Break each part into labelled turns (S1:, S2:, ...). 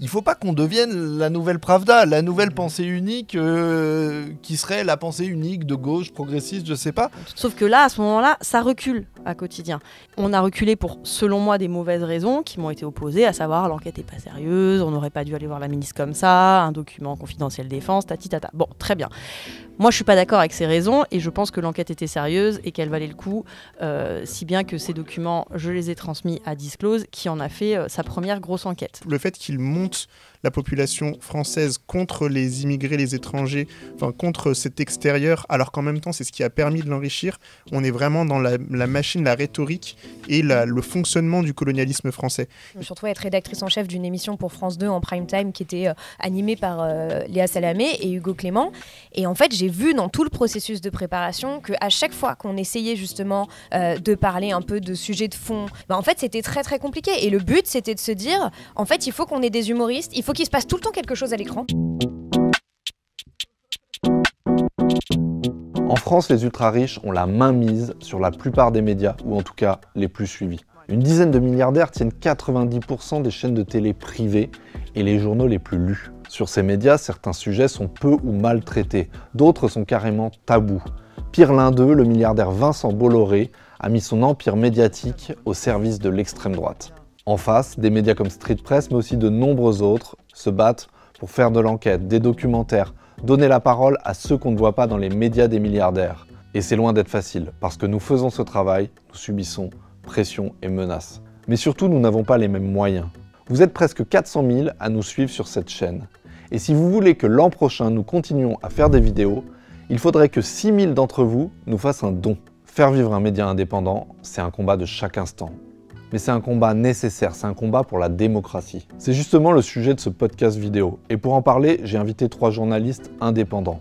S1: il faut pas qu'on devienne la nouvelle Pravda, la nouvelle pensée unique qui serait la pensée unique de gauche, progressiste, je sais pas.
S2: Sauf que là, à ce moment-là, ça recule à quotidien. On a reculé pour, selon moi, des mauvaises raisons qui m'ont été opposées, à savoir l'enquête n'est pas sérieuse, on n'aurait pas dû aller voir la ministre comme ça, un document confidentiel défense, tati-tata. Bon, très bien. Moi, je suis pas d'accord avec ces raisons et je pense que l'enquête était sérieuse et qu'elle valait le coup, si bien que ces documents, je les ai transmis à Disclose, qui en a fait sa première grosse enquête.
S3: Le fait qu'il monte la population française contre les immigrés, les étrangers, enfin contre cet extérieur, alors qu'en même temps c'est ce qui a permis de l'enrichir, on est vraiment dans la machine, la rhétorique et le fonctionnement du colonialisme français.
S4: Je me suis retrouvée à être rédactrice en chef d'une émission pour France 2 en prime time qui était animée par Léa Salamé et Hugo Clément. Et en fait, j'ai vu dans tout le processus de préparation qu'à chaque fois qu'on essayait justement de parler un peu de sujets de fond, en fait c'était très très compliqué. Et le but c'était de se dire, en fait il faut qu'on ait des humoristes, il faut qu'il se passe tout le temps quelque chose à l'écran.
S5: En France, les ultra-riches ont la main mise sur la plupart des médias, ou en tout cas les plus suivis. Une dizaine de milliardaires tiennent 90% des chaînes de télé privées et les journaux les plus lus. Sur ces médias, certains sujets sont peu ou mal traités, d'autres sont carrément tabous. Pire l'un d'eux, le milliardaire Vincent Bolloré a mis son empire médiatique au service de l'extrême droite. En face, des médias comme Street Press, mais aussi de nombreux autres, se battent pour faire de l'enquête, des documentaires, donner la parole à ceux qu'on ne voit pas dans les médias des milliardaires. Et c'est loin d'être facile, parce que nous faisons ce travail, nous subissons pression et menaces. Mais surtout, nous n'avons pas les mêmes moyens. Vous êtes presque 400 000 à nous suivre sur cette chaîne. Et si vous voulez que l'an prochain, nous continuions à faire des vidéos, il faudrait que 6 000 d'entre vous nous fassent un don. Faire vivre un média indépendant, c'est un combat de chaque instant. Mais c'est un combat nécessaire, c'est un combat pour la démocratie. C'est justement le sujet de ce podcast vidéo. Et pour en parler, j'ai invité 3 journalistes indépendants.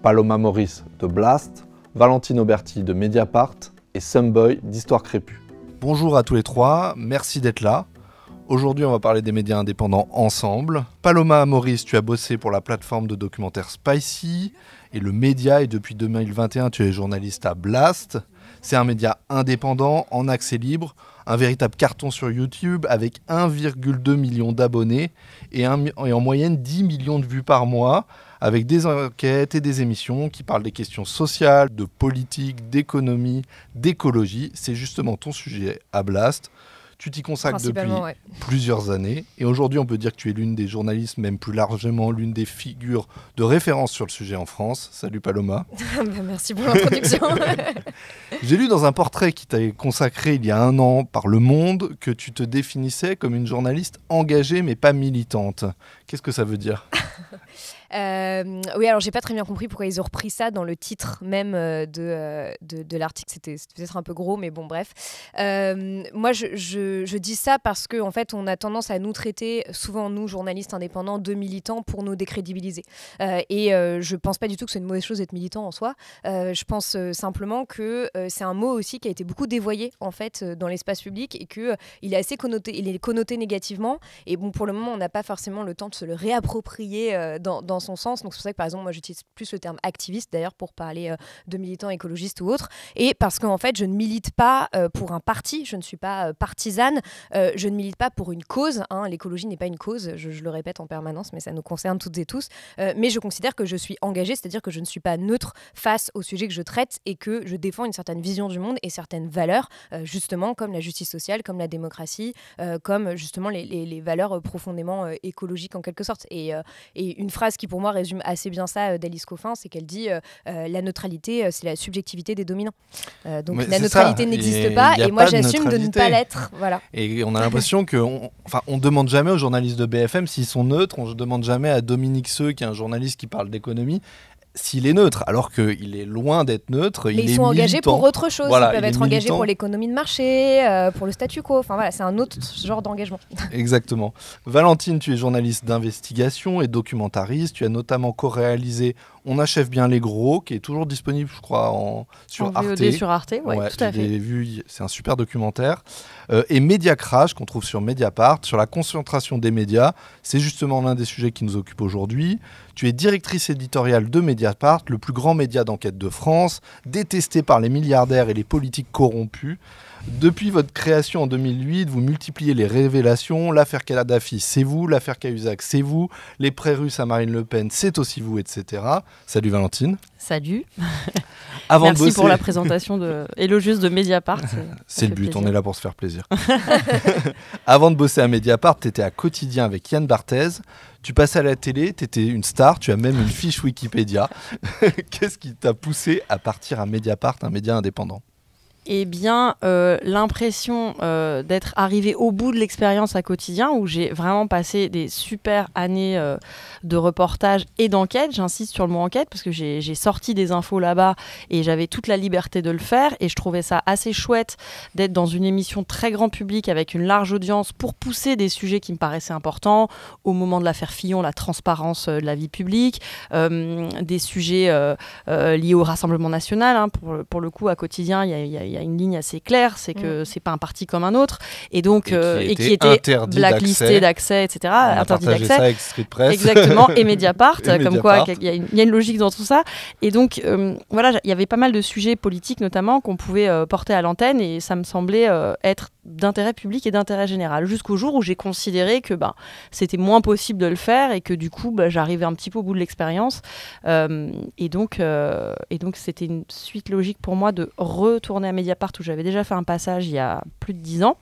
S5: Paloma Maurice de Blast, Valentine Auberti de Mediapart et Someboy d'Histoire Crépue.
S1: Bonjour à tous les 3, merci d'être là. Aujourd'hui, on va parler des médias indépendants ensemble. Paloma Maurice, tu as bossé pour la plateforme de documentaire Spicy et le média, et depuis 2021, tu es journaliste à Blast. C'est un média indépendant, en accès libre, un véritable carton sur YouTube avec 1,2 million d'abonnés et en moyenne 10 millions de vues par mois, avec des enquêtes et des émissions qui parlent des questions sociales, de politique, d'économie, d'écologie. C'est justement ton sujet à Blast. Tu t'y consacres depuis plusieurs années et aujourd'hui on peut dire que tu es l'une des journalistes, même plus largement l'une des figures de référence sur le sujet en France. Salut Paloma.
S4: Merci pour l'introduction.
S1: J'ai lu dans un portrait qui t'a consacré il y a 1 an par Le Monde que tu te définissais comme une journaliste engagée mais pas militante. Qu'est-ce que ça veut dire ?
S4: Oui, alors j'ai pas très bien compris pourquoi ils ont repris ça dans le titre même de l'article. C'était peut-être un peu gros, mais bon, bref. Moi, je dis ça parce qu'en fait, on a tendance à nous traiter, souvent nous, journalistes indépendants, de militants pour nous décrédibiliser. Et je pense pas du tout que c'est une mauvaise chose d'être militant en soi. Je pense simplement que c'est un mot aussi qui a été beaucoup dévoyé en fait dans l'espace public et qu'il est assez connoté, il est connoté négativement. Et bon, pour le moment, on n'a pas forcément le temps de se le réapproprier dans son sens. Donc c'est pour ça que par exemple moi j'utilise plus le terme activiste d'ailleurs pour parler de militants écologistes ou autres, et parce qu'en fait je ne milite pas pour un parti, je ne suis pas partisane, je ne milite pas pour une cause, hein. L'écologie n'est pas une cause, je le répète en permanence, mais ça nous concerne toutes et tous, mais je considère que je suis engagée, c'est-à-dire que je ne suis pas neutre face au sujet que je traite et que je défends une certaine vision du monde et certaines valeurs, justement comme la justice sociale, comme la démocratie, comme justement les valeurs profondément écologiques en quelque sorte. Et une phrase qui pour moi résume assez bien ça d'Alice Coffin, c'est qu'elle dit la neutralité c'est la subjectivité des dominants. Donc la neutralité n'existe pas et moi j'assume de ne pas l'être. Voilà. Et
S1: on a l'impression on demande jamais aux journalistes de BFM s'ils sont neutres, on ne demande jamais à Dominique Seux, qui est un journaliste qui parle d'économie, s'il est neutre, alors qu'il est loin d'être neutre.
S4: Mais ils sont engagés pour autre chose. Voilà, ils peuvent être engagés pour l'économie de marché, pour le statu quo. Enfin voilà, c'est un autre genre d'engagement. Exactement.
S1: Valentine, tu es journaliste d'investigation et documentariste. Tu as notamment co-réalisé On achève bien les gros, qui est toujours disponible, je crois, sur Arte.
S2: VOD sur Arte, ouais, tout à fait.
S1: Je l'ai vu, c'est un super documentaire. Et Média Crash, qu'on trouve sur Mediapart, sur la concentration des médias. C'est justement l'un des sujets qui nous occupe aujourd'hui. Tu es directrice éditoriale de Mediapart. Mediapart, le plus grand média d'enquête de France, détesté par les milliardaires et les politiques corrompus. Depuis votre création en 2008, vous multipliez les révélations. L'affaire Kadhafi, c'est vous. L'affaire Cahuzac, c'est vous. Les prêts russes à Marine Le Pen, c'est aussi vous, etc. Salut Valentine.
S2: Salut.
S1: Avant
S2: Merci
S1: de bosser...
S2: pour la présentation élogieuse de Mediapart.
S1: C'est le but, on est là pour se faire plaisir. Avant de bosser à Mediapart, tu étais à Quotidien avec Yann Barthès. Tu passais à la télé, tu étais une star, tu as même une fiche Wikipédia. Qu'est-ce qui t'a poussé à partir à Mediapart, un média indépendant ?
S2: Eh bien, l'impression d'être arrivé au bout de l'expérience à Quotidien, où j'ai vraiment passé des super années de reportage et d'enquête. J'insiste sur le mot enquête parce que j'ai sorti des infos là-bas et j'avais toute la liberté de le faire. Et je trouvais ça assez chouette d'être dans une émission très grand public avec une large audience pour pousser des sujets qui me paraissaient importants. Au moment de l'affaire Fillon, la transparence de la vie publique, des sujets liés au Rassemblement national. Hein. Pour le coup, à Quotidien, il y a une ligne assez claire, c'est que c'est pas un parti comme un autre, et donc et qui était blacklisté d'accès, etc. Interdit d'accès. Ça avec
S1: Street Press.
S2: Exactement, et Mediapart, comme quoi il y a une logique dans tout ça. Et donc voilà, il y avait pas mal de sujets politiques notamment qu'on pouvait porter à l'antenne, et ça me semblait être d'intérêt public et d'intérêt général, jusqu'au jour où j'ai considéré que c'était moins possible de le faire et que du coup j'arrivais un petit peu au bout de l'expérience, et donc c'était une suite logique pour moi de retourner à Mediapart où j'avais déjà fait un passage il y a plus de 10 ans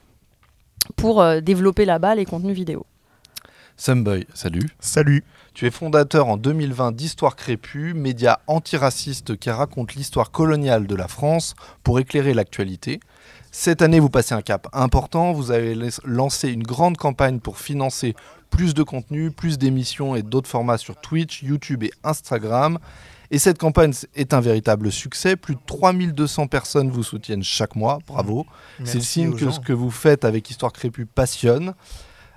S2: pour développer là-bas les contenus vidéo.
S1: Someboy, salut.
S3: Salut.
S1: Tu es fondateur en 2020 d'Histoire Crépue, média antiraciste qui raconte l'histoire coloniale de la France pour éclairer l'actualité. Cette année, vous passez un cap important. Vous avez lancé une grande campagne pour financer plus de contenu, plus d'émissions et d'autres formats sur Twitch, YouTube et Instagram. Et cette campagne est un véritable succès. Plus de 3200 personnes vous soutiennent chaque mois. Bravo. C'est le signe que ce que vous faites avec Histoire Crépue passionne.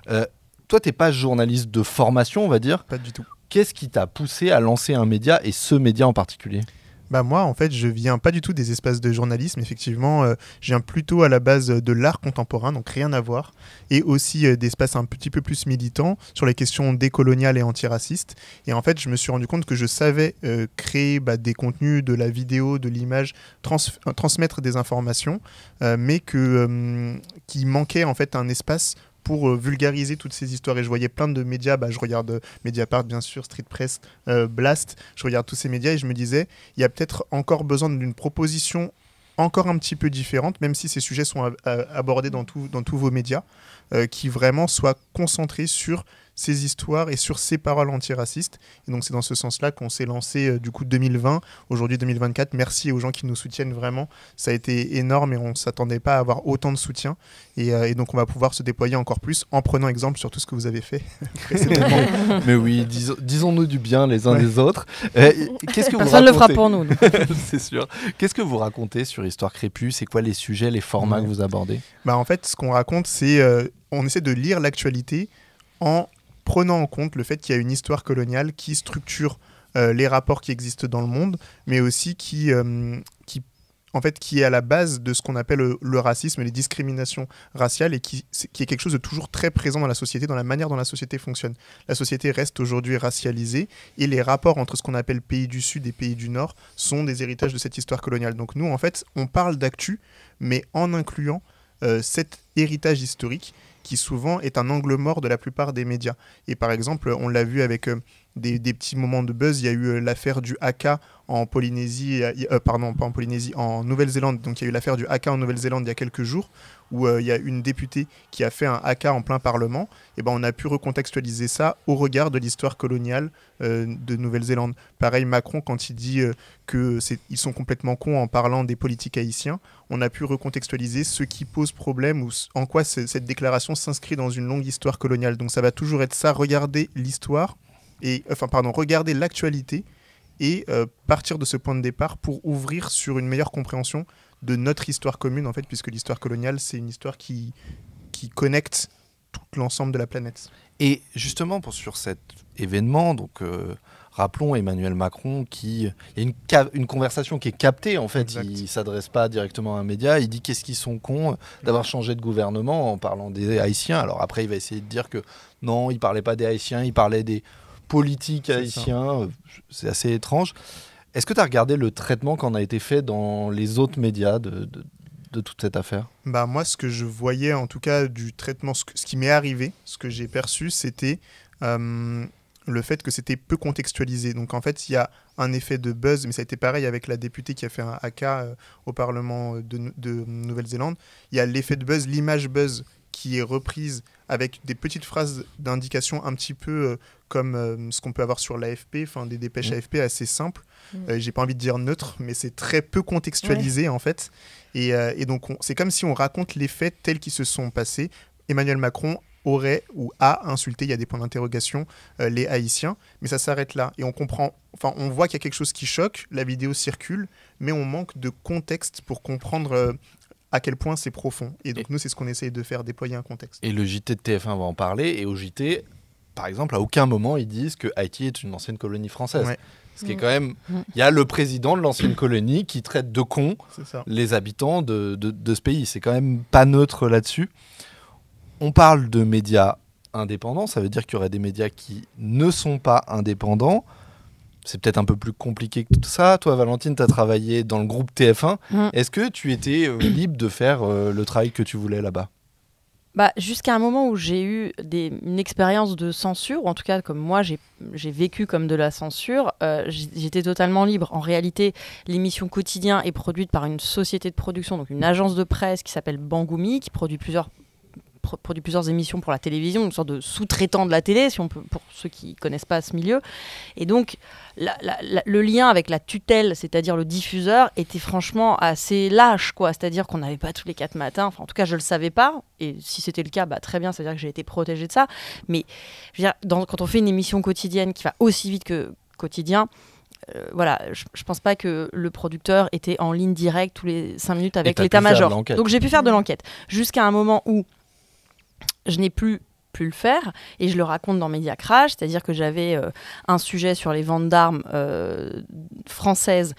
S1: Toi, tu n'es pas journaliste de formation, on va dire.
S3: Pas du tout.
S1: Qu'est-ce qui t'a poussé à lancer un média, et ce média en particulier ?
S3: Moi, en fait, je viens pas du tout des espaces de journalisme. Effectivement, je viens plutôt à la base de l'art contemporain, donc rien à voir. Et aussi d'espaces un petit peu plus militants sur les questions décoloniales et antiracistes. Et en fait, je me suis rendu compte que je savais créer des contenus, de la vidéo, de l'image, transmettre des informations, mais qu'il manquait en fait un espace pour vulgariser toutes ces histoires. Et je voyais plein de médias, je regarde Mediapart bien sûr, Street Press, Blast, je regarde tous ces médias et je me disais, il y a peut-être encore besoin d'une proposition encore un petit peu différente, même si ces sujets sont abordés dans tous vos médias, qui vraiment soient concentrés sur ces histoires et sur ces paroles antiracistes. Et donc c'est dans ce sens-là qu'on s'est lancé du coup 2020, aujourd'hui 2024. Merci aux gens qui nous soutiennent vraiment. Ça a été énorme et on ne s'attendait pas à avoir autant de soutien. Et donc on va pouvoir se déployer encore plus en prenant exemple sur tout ce que vous avez fait précédemment.
S1: Mais oui, disons-nous du bien les uns des autres. Qu'est-ce que
S2: Personne ne le fera pour nous.
S1: C'est sûr. Qu'est-ce que vous racontez sur Histoire Crépue ? C'est quoi les sujets, les formats que vous abordez ?
S3: En fait, ce qu'on raconte, c'est on essaie de lire l'actualité en prenant en compte le fait qu'il y a une histoire coloniale qui structure les rapports qui existent dans le monde, mais aussi qui est à la base de ce qu'on appelle le racisme et les discriminations raciales, et qui est quelque chose de toujours très présent dans la société, dans la manière dont la société fonctionne. La société reste aujourd'hui racialisée, et les rapports entre ce qu'on appelle pays du Sud et pays du Nord sont des héritages de cette histoire coloniale. Donc nous, en fait, on parle d'actu, mais en incluant cet héritage historique qui souvent est un angle mort de la plupart des médias. Et par exemple, on l'a vu avec des petits moments de buzz. Il y a eu l'affaire du haka en Polynésie, pardon, pas en Polynésie, en Nouvelle-Zélande. Donc il y a eu l'affaire du haka en Nouvelle-Zélande il y a quelques jours, où il y a une députée qui a fait un haka en plein Parlement. Et on a pu recontextualiser ça au regard de l'histoire coloniale de Nouvelle-Zélande. Pareil, Macron, quand il dit qu'ils sont complètement cons en parlant des politiques haïtiens, on a pu recontextualiser ce qui pose problème ou en quoi cette déclaration s'inscrit dans une longue histoire coloniale. Donc ça va toujours être ça, regarder l'histoire, regarder l'actualité et partir de ce point de départ pour ouvrir sur une meilleure compréhension de notre histoire commune, en fait, puisque l'histoire coloniale, c'est une histoire qui connecte tout l'ensemble de la planète.
S1: Et justement, sur cet événement, donc rappelons Emmanuel Macron, il y a une conversation qui est captée, en fait. Exact. Il ne s'adresse pas directement à un média, il dit qu'est-ce qu'ils sont cons d'avoir changé de gouvernement en parlant des Haïtiens. Alors après, il va essayer de dire que non, il ne parlait pas des Haïtiens, il parlait des politique
S3: C'est
S1: haïtien. C'est assez étrange. Est-ce que tu as regardé le traitement qu'on a été fait dans les autres médias de toute cette affaire ?
S3: Bah, moi, ce que je voyais, en tout cas, du traitement, ce qui m'est arrivé, ce que j'ai perçu, c'était le fait que c'était peu contextualisé. Donc, en fait, il y a un effet de buzz, mais ça a été pareil avec la députée qui a fait un haka au Parlement de Nouvelle-Zélande. Il y a l'effet de buzz, l'image buzz qui est reprise avec des petites phrases d'indication un petit peu comme ce qu'on peut avoir sur l'AFP, enfin des dépêches AFP assez simples. J'ai pas envie de dire neutre, mais c'est très peu contextualisé en fait. Et donc c'est comme si on raconte les faits tels qu'ils se sont passés. Emmanuel Macron aurait ou a insulté, il y a des points d'interrogation, les Haïtiens, mais ça s'arrête là. Et on comprend, enfin on voit qu'il y a quelque chose qui choque, la vidéo circule, mais on manque de contexte pour comprendre à quel point c'est profond. Et donc nous, c'est ce qu'on essaye de faire, déployer un contexte.
S1: Et le JT de TF1 va en parler, et au JT, par exemple, à aucun moment ils disent que Haïti est une ancienne colonie française. Ouais. Ce qui est quand même... Il y a le président de l'ancienne colonie qui traite de cons les habitants de ce pays. C'est quand même pas neutre là-dessus. On parle de médias indépendants, ça veut dire qu'il y aurait des médias qui ne sont pas indépendants. C'est peut-être un peu plus compliqué que tout ça. Toi, Valentine, tu as travaillé dans le groupe TF1. Est-ce que tu étais libre de faire le travail que tu voulais là-bas ?
S2: Jusqu'à un moment où j'ai eu une expérience de censure, ou en tout cas comme moi j'ai vécu comme de la censure, j'étais totalement libre. En réalité, l'émission Quotidien est produite par une société de production, donc une agence de presse qui s'appelle Bangoumi, qui produit plusieurs émissions pour la télévision, une sorte de sous-traitant de la télé, si on peut, pour ceux qui ne connaissent pas ce milieu. Et donc, le lien avec la tutelle, c'est-à-dire le diffuseur, était franchement assez lâche, quoi. C'est-à-dire qu'on n'avait pas tous les 4 matins, enfin, en tout cas, je ne le savais pas. Et si c'était le cas, très bien, c'est-à-dire que j'ai été protégée de ça. Mais je veux dire, quand on fait une émission quotidienne qui va aussi vite que Quotidien, je pense pas que le producteur était en ligne directe tous les 5 minutes avec l'état-major. Donc j'ai pu faire de l'enquête. Jusqu'à un moment où je n'ai plus le faire, et je le raconte dans Média Crash, c'est-à-dire que j'avais un sujet sur les ventes d'armes françaises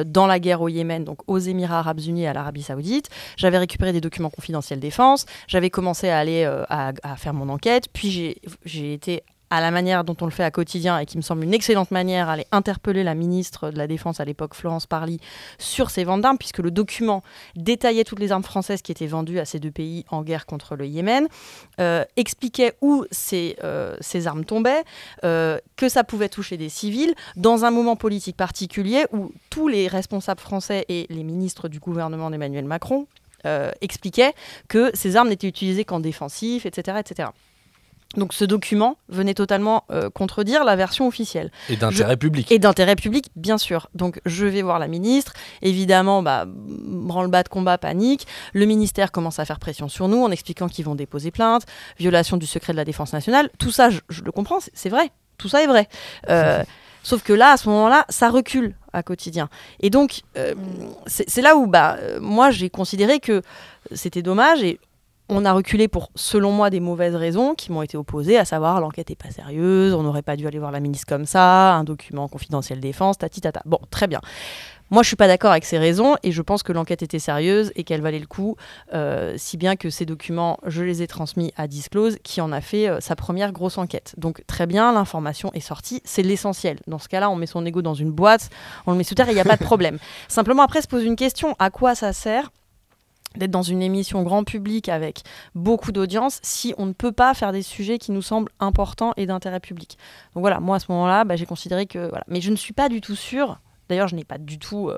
S2: dans la guerre au Yémen, donc aux Émirats Arabes Unis et à l'Arabie Saoudite. J'avais récupéré des documents confidentiels défense, j'avais commencé à aller à faire mon enquête, puis j'ai été à la manière dont on le fait à Quotidien et qui me semble une excellente manière, aller interpeller la ministre de la Défense à l'époque, Florence Parly, sur ces ventes d'armes, puisque le document détaillait toutes les armes françaises qui étaient vendues à ces deux pays en guerre contre le Yémen, expliquait où ces armes tombaient, que ça pouvait toucher des civils, dans un moment politique particulier où tous les responsables français et les ministres du gouvernement d'Emmanuel Macron expliquaient que ces armes n'étaient utilisées qu'en défensif, etc., etc. Donc ce document venait totalement contredire la version officielle.
S1: Et d'intérêt public.
S2: Et d'intérêt public, bien sûr. Donc je vais voir la ministre. Évidemment, branle-bas de combat, panique. Le ministère commence à faire pression sur nous en expliquant qu'ils vont déposer plainte, violation du secret de la défense nationale. Tout ça, je le comprends, c'est vrai. Tout ça est vrai. Sauf que là, à ce moment-là, ça recule à Quotidien. Et donc, c'est là où moi, j'ai considéré que c'était dommage et on a reculé pour, selon moi, des mauvaises raisons qui m'ont été opposées, à savoir l'enquête n'est pas sérieuse, on n'aurait pas dû aller voir la ministre comme ça, un document confidentiel défense, tati-tata. Bon, très bien. Moi, je ne suis pas d'accord avec ces raisons et je pense que l'enquête était sérieuse et qu'elle valait le coup, si bien que ces documents, je les ai transmis à Disclose, qui en a fait sa première grosse enquête. Donc, très bien, l'information est sortie, c'est l'essentiel. Dans ce cas-là, on met son ego dans une boîte, on le met sous terre et il n'y a pas de problème. Simplement, après, se pose une question, à quoi ça sert d'être dans une émission grand public avec beaucoup d'audience si on ne peut pas faire des sujets qui nous semblent importants et d'intérêt public. Donc voilà, moi à ce moment-là, j'ai considéré que... Voilà. Mais je ne suis pas du tout sûre, d'ailleurs je n'ai pas du tout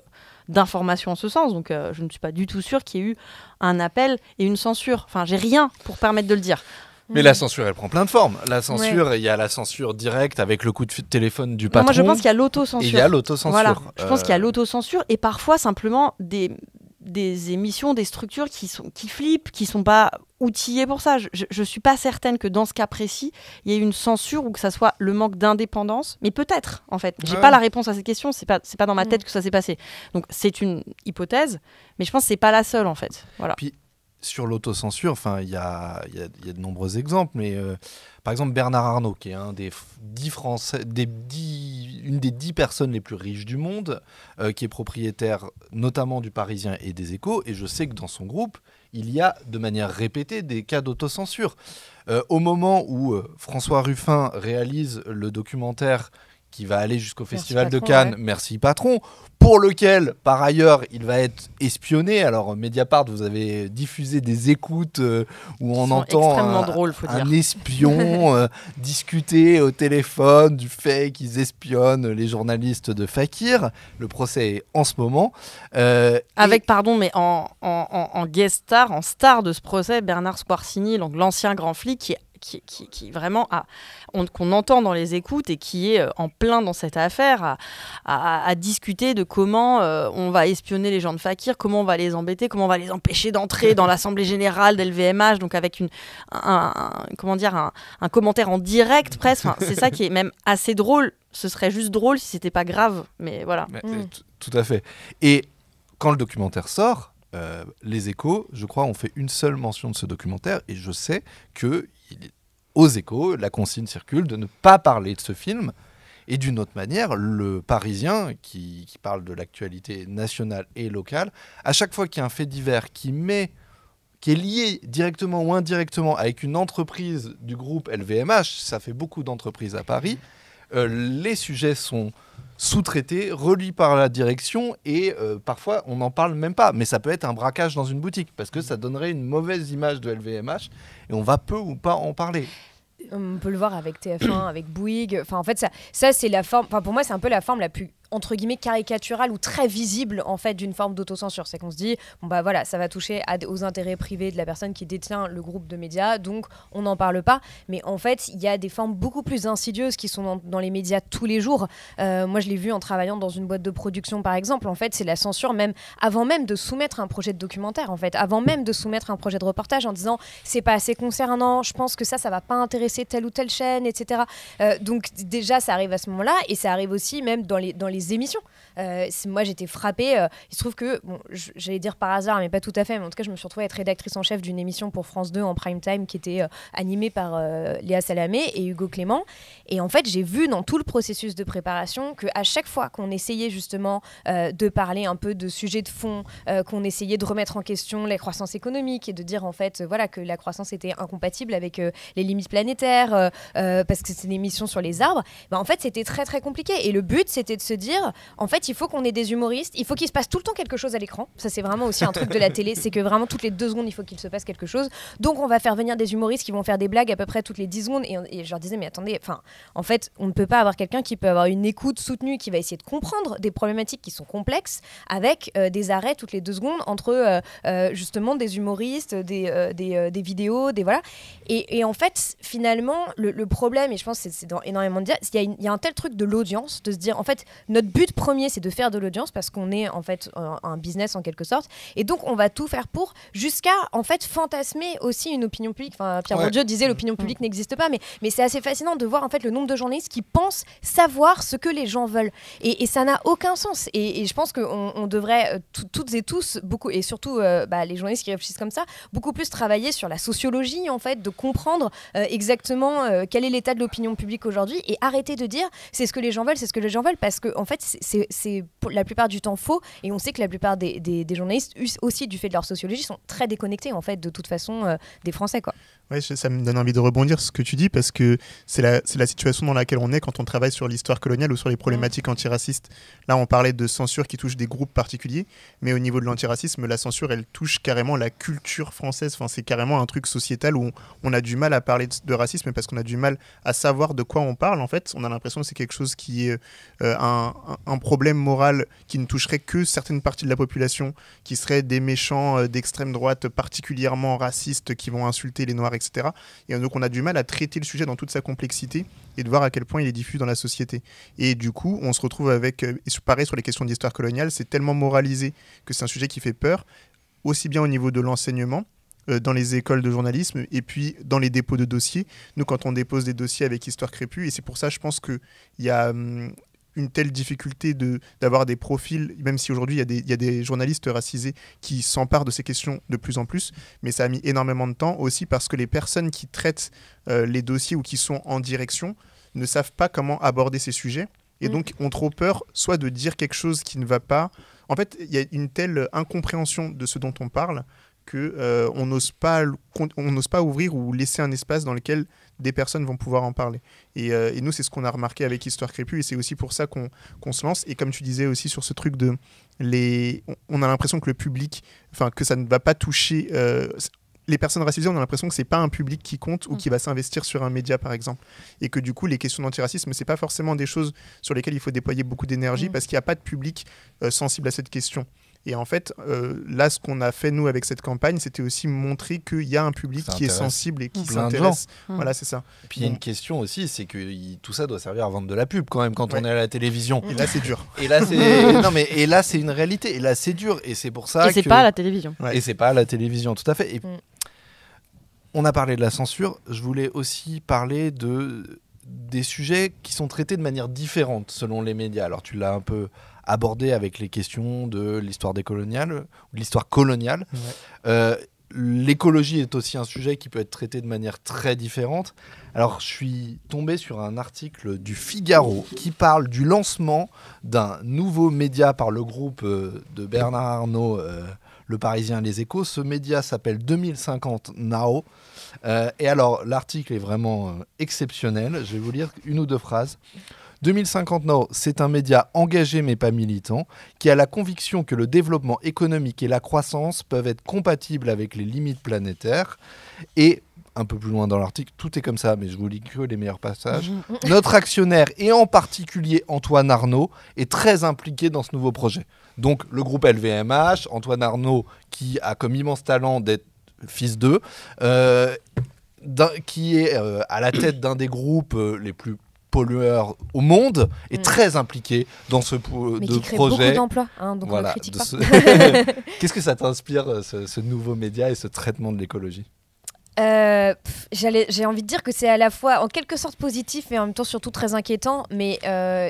S2: d'informations en ce sens, donc je ne suis pas du tout sûre qu'il y ait eu un appel et une censure. Enfin, j'ai rien pour permettre de le dire.
S1: Mais la censure, elle prend plein de formes. La censure, il y a la censure directe avec le coup de téléphone du patron.
S2: Moi je pense qu'il y a l'autocensure.
S1: Et il y a l'autocensure.
S2: Voilà, je pense qu'il y a l'autocensure et parfois simplement des émissions, des structures qui flippent, qui sont pas outillées pour ça. Je suis pas certaine que dans ce cas précis, il y ait une censure ou que ça soit le manque d'indépendance. Mais peut-être, en fait. J'ai pas la réponse à cette question. C'est pas dans ma tête que ça s'est passé. Donc c'est une hypothèse, mais je pense que c'est pas la seule, en fait. Voilà.
S1: Puis sur l'autocensure, il y a de nombreux exemples, mais par exemple Bernard Arnault, qui est un des 10 Français, une des 10 personnes les plus riches du monde, qui est propriétaire notamment du Parisien et des Échos, et je sais que dans son groupe, il y a de manière répétée des cas d'autocensure. Au moment où François Ruffin réalise le documentaire qui va aller jusqu'au Festival de Cannes, Merci Patron, pour lequel, par ailleurs, il va être espionné. Alors, Mediapart, vous avez diffusé des écoutes où on entend un espion discuter au téléphone du fait qu'ils espionnent les journalistes de Fakir. Le procès est en ce moment.
S2: Avec, pardon, mais en guest star, en star de ce procès, Bernard Squarcini, donc l'ancien grand flic qui vraiment qu'on entend dans les écoutes et qui est en plein dans cette affaire à discuter de comment on va espionner les gens de Fakir, comment on va les embêter, comment on va les empêcher d'entrer dans l'Assemblée Générale d'LVMH, donc avec un commentaire en direct presque. Enfin, c'est ça qui est même assez drôle. Ce serait juste drôle si c'était pas grave, mais voilà.
S1: Tout à fait. Et quand le documentaire sort, les Échos, je crois, ont fait une seule mention de ce documentaire, et je sais que aux Échos, la consigne circule de ne pas parler de ce film. Et d'une autre manière, le Parisien, qui parle de l'actualité nationale et locale, à chaque fois qu'il y a un fait divers qui est lié directement ou indirectement avec une entreprise du groupe LVMH, ça fait beaucoup d'entreprises à Paris, les sujets sont sous-traités, relits par la direction et parfois on n'en parle même pas. Mais ça peut être un braquage dans une boutique parce que ça donnerait une mauvaise image de LVMH et on va peu ou pas en parler.
S4: On peut le voir avec TF1, avec Bouygues. Enfin, en fait, ça c'est la forme. Enfin, pour moi, c'est un peu la forme la plus entre guillemets caricaturale ou très visible en fait d'une forme d'autocensure. C'est qu'on se dit bon bah voilà, ça va toucher aux intérêts privés de la personne qui détient le groupe de médias, donc on n'en parle pas. Mais en fait, il y a des formes beaucoup plus insidieuses qui sont dans les médias tous les jours. Moi, je l'ai vu en travaillant dans une boîte de production par exemple. En fait, c'est la censure même avant même de soumettre un projet de documentaire. En fait, avant même de soumettre un projet de reportage en disant c'est pas assez concernant, je pense que ça va pas intéresser telle ou telle chaîne, etc. Donc déjà, ça arrive à ce moment-là et ça arrive aussi même dans les émissions. Moi, j'étais frappée. Il se trouve que, bon, j'allais dire par hasard, mais pas tout à fait, mais en tout cas, je me suis retrouvée à être rédactrice en chef d'une émission pour France 2 en prime time qui était animée par Léa Salamé et Hugo Clément. Et en fait, j'ai vu dans tout le processus de préparation qu'à chaque fois qu'on essayait justement de parler un peu de sujets de fond, qu'on essayait de remettre en question la croissance économique et de dire en fait voilà, que la croissance était incompatible avec les limites planétaires parce que c'est une émission sur les arbres, bah, en fait, c'était très très compliqué. Et le but, c'était de se dire en fait, il faut qu'on ait des humoristes, il faut qu'il se passe tout le temps quelque chose à l'écran. Ça, c'est vraiment aussi un truc de la télé, c'est que vraiment toutes les 2 secondes, il faut qu'il se passe quelque chose. Donc, on va faire venir des humoristes qui vont faire des blagues à peu près toutes les 10 secondes. Et je leur disais, mais attendez, en fait, on ne peut pas avoir quelqu'un qui peut avoir une écoute soutenue, qui va essayer de comprendre des problématiques qui sont complexes, avec des arrêts toutes les 2 secondes entre justement des humoristes, des vidéos, des voilà. Et en fait, finalement, le problème, et je pense que c'est dans énormément de dire, il y a un tel truc de l'audience, de se dire, en fait, notre but premier, c'est de faire de l'audience parce qu'on est en fait un business en quelque sorte. Et donc, on va tout faire pour, jusqu'à en fait fantasmer aussi une opinion publique. Enfin, Pierre Bourdieu disait l'opinion publique n'existe pas, mais c'est assez fascinant de voir en fait le nombre de journalistes qui pensent savoir ce que les gens veulent. Et ça n'a aucun sens. Et je pense qu'on devrait toutes et tous, beaucoup, et surtout les journalistes qui réfléchissent comme ça, beaucoup plus travailler sur la sociologie en fait, de comprendre exactement quel est l'état de l'opinion publique aujourd'hui et arrêter de dire c'est ce que les gens veulent, c'est ce que les gens veulent, parce que en fait c'est la plupart du temps faux, et on sait que la plupart des journalistes aussi du fait de leur sociologie sont très déconnectés en fait de toute façon des Français quoi.
S3: Ouais, ça me donne envie de rebondir sur ce que tu dis parce que c'est la situation dans laquelle on est quand on travaille sur l'histoire coloniale ou sur les problématiques antiracistes. Là, on parlait de censure qui touche des groupes particuliers, mais au niveau de l'antiracisme, la censure, elle touche carrément la culture française. Enfin, c'est carrément un truc sociétal où on a du mal à parler de racisme parce qu'on a du mal à savoir de quoi on parle. En fait, on a l'impression que c'est quelque chose qui est un problème moral qui ne toucherait que certaines parties de la population, qui seraient des méchants d'extrême droite particulièrement racistes qui vont insulter les Noirs, etc. Et donc on a du mal à traiter le sujet dans toute sa complexité et de voir à quel point il est diffus dans la société. Et du coup, on se retrouve avec, pareil sur les questions d'histoire coloniale, c'est tellement moralisé que c'est un sujet qui fait peur, aussi bien au niveau de l'enseignement, dans les écoles de journalisme et puis dans les dépôts de dossiers. Nous, quand on dépose des dossiers avec Histoire Crépue, et c'est pour ça, je pense qu'il y a une telle difficulté d'avoir des profils, même si aujourd'hui il y a des journalistes racisés qui s'emparent de ces questions de plus en plus, mais ça a mis énormément de temps aussi parce que les personnes qui traitent les dossiers ou qui sont en direction ne savent pas comment aborder ces sujets et donc ont trop peur soit de dire quelque chose qui ne va pas. En fait, il y a une telle incompréhension de ce dont on parle que on n'ose pas ouvrir ou laisser un espace dans lequel des personnes vont pouvoir en parler. Et nous, c'est ce qu'on a remarqué avec Histoire Crépue, et c'est aussi pour ça qu'on se lance. Et comme tu disais aussi sur ce truc on a l'impression que le public, que ça ne va pas toucher... les personnes racisées, on a l'impression que c'est pas un public qui compte ou qui va s'investir sur un média, par exemple. Et que du coup, les questions d'antiracisme, c'est pas forcément des choses sur lesquelles il faut déployer beaucoup d'énergie parce qu'il n'y a pas de public sensible à cette question. Et en fait, là, ce qu'on a fait, nous, avec cette campagne, c'était aussi montrer qu'il y a un public qui est sensible et qui s'intéresse. Voilà, c'est ça.
S1: Et puis, il y a une question aussi, c'est que tout ça doit servir à vendre de la pub, quand même, quand on est à la télévision.
S3: Et là, c'est dur.
S1: Et là, et là, c'est une réalité. Et là, c'est dur. Et c'est pour ça
S2: que... Et c'est pas à la télévision.
S1: Ouais. Et c'est pas à la télévision, tout à fait. Et on a parlé de la censure. Je voulais aussi parler des sujets qui sont traités de manière différente selon les médias. Alors, tu l'as un peu abordé avec les questions de l'histoire décoloniale, ou de l'histoire coloniale. L'écologie est aussi un sujet qui peut être traité de manière très différente. Alors, je suis tombé sur un article du Figaro qui parle du lancement d'un nouveau média par le groupe de Bernard Arnault, Le Parisien et Les Échos. Ce média s'appelle 2050 Now. Et alors, l'article est vraiment exceptionnel. Je vais vous lire une ou deux phrases. 2050 Now, c'est un média engagé mais pas militant, qui a la conviction que le développement économique et la croissance peuvent être compatibles avec les limites planétaires. Et, un peu plus loin dans l'article, tout est comme ça, mais je vous lis que les meilleurs passages. Notre actionnaire, et en particulier Antoine Arnault, est très impliqué dans ce nouveau projet. Donc, le groupe LVMH, Antoine Arnault, qui a comme immense talent d'être fils d'eux, qui est à la tête d'un des groupes les plus pollueur au monde est très impliqué dans ce
S4: mais qui crée beaucoup d'emplois, donc on ne critique pas.
S1: Qu'est-ce que ça t'inspire, ce nouveau média et ce traitement de l'écologie ?
S4: J'ai envie de dire que c'est à la fois en quelque sorte positif et en même temps surtout très inquiétant, mais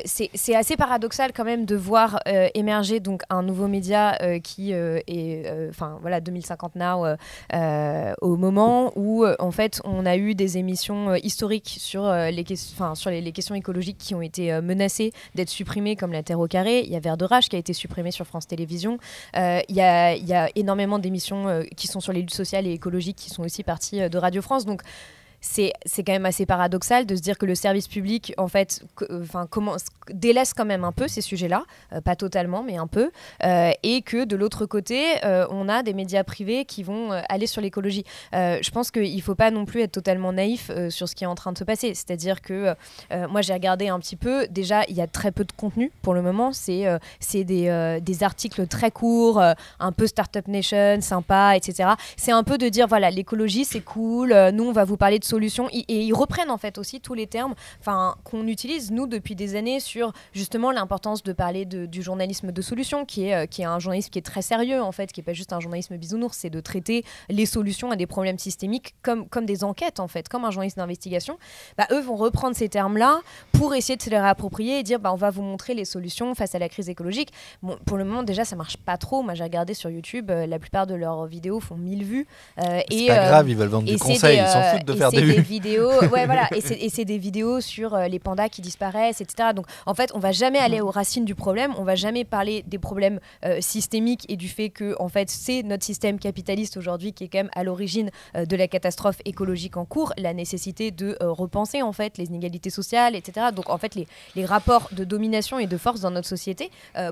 S4: c'est assez paradoxal quand même de voir émerger donc un nouveau média qui est 2050 Now au moment où en fait on a eu des émissions historiques sur les questions écologiques qui ont été menacées d'être supprimées, comme La Terre au carré. Il y a Vert de Rage qui a été supprimé sur France Télévisions. Il y a énormément d'émissions qui sont sur les luttes sociales et écologiques qui sont aussi parties de Radio France, donc c'est quand même assez paradoxal de se dire que le service public en fait délaisse quand même un peu ces sujets-là, pas totalement mais un peu, et que de l'autre côté on a des médias privés qui vont aller sur l'écologie. Je pense qu'il ne faut pas non plus être totalement naïf sur ce qui est en train de se passer, c'est-à-dire que moi j'ai regardé un petit peu, déjà il y a très peu de contenu pour le moment, c'est des articles très courts, un peu Startup Nation, sympa, etc. C'est un peu de dire voilà, l'écologie c'est cool, nous on va vous parler de solutions, et ils reprennent en fait aussi tous les termes qu'on utilise nous depuis des années sur justement l'importance de parler du journalisme de solution qui est un journalisme qui est très sérieux en fait, qui est pas juste un journalisme bisounours, c'est de traiter les solutions à des problèmes systémiques comme des enquêtes en fait, comme un journaliste d'investigation. Eux vont reprendre ces termes là pour essayer de se les réapproprier et dire on va vous montrer les solutions face à la crise écologique. Bon, pour le moment déjà ça marche pas trop, moi j'ai regardé sur YouTube, la plupart de leurs vidéos font 1000 vues
S1: c'est pas grave, ils veulent vendre du conseil, ils s'en foutent de faire des
S4: vidéos, et c'est des vidéos sur les pandas qui disparaissent, etc. Donc en fait, on va jamais aller aux racines du problème, on va jamais parler des problèmes systémiques et du fait que en fait c'est notre système capitaliste aujourd'hui qui est quand même à l'origine de la catastrophe écologique en cours, la nécessité de repenser en fait les inégalités sociales, etc. Donc en fait les rapports de domination et de force dans notre société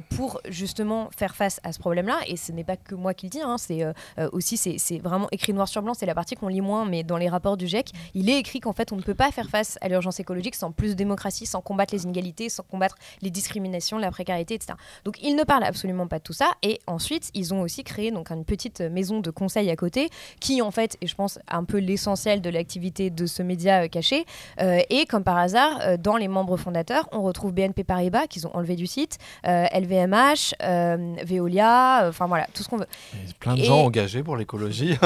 S4: pour justement faire face à ce problème-là. Et ce n'est pas que moi qui le dis, c'est aussi c'est vraiment écrit noir sur blanc, c'est la partie qu'on lit moins, mais dans les rapports du GIEC, il est écrit qu'en fait on ne peut pas faire face à l'urgence écologique sans plus de démocratie, sans combattre les inégalités, sans combattre les discriminations, la précarité, etc. Donc ils ne parlent absolument pas de tout ça. Et ensuite ils ont aussi créé donc une petite maison de conseil à côté qui en fait est, je pense, un peu l'essentiel de l'activité de ce média caché. Et comme par hasard, dans les membres fondateurs, on retrouve BNP Paribas qu'ils ont enlevé du site, LVMH, Veolia, voilà, tout ce qu'on veut.
S1: Il y a plein de gens engagés pour l'écologie.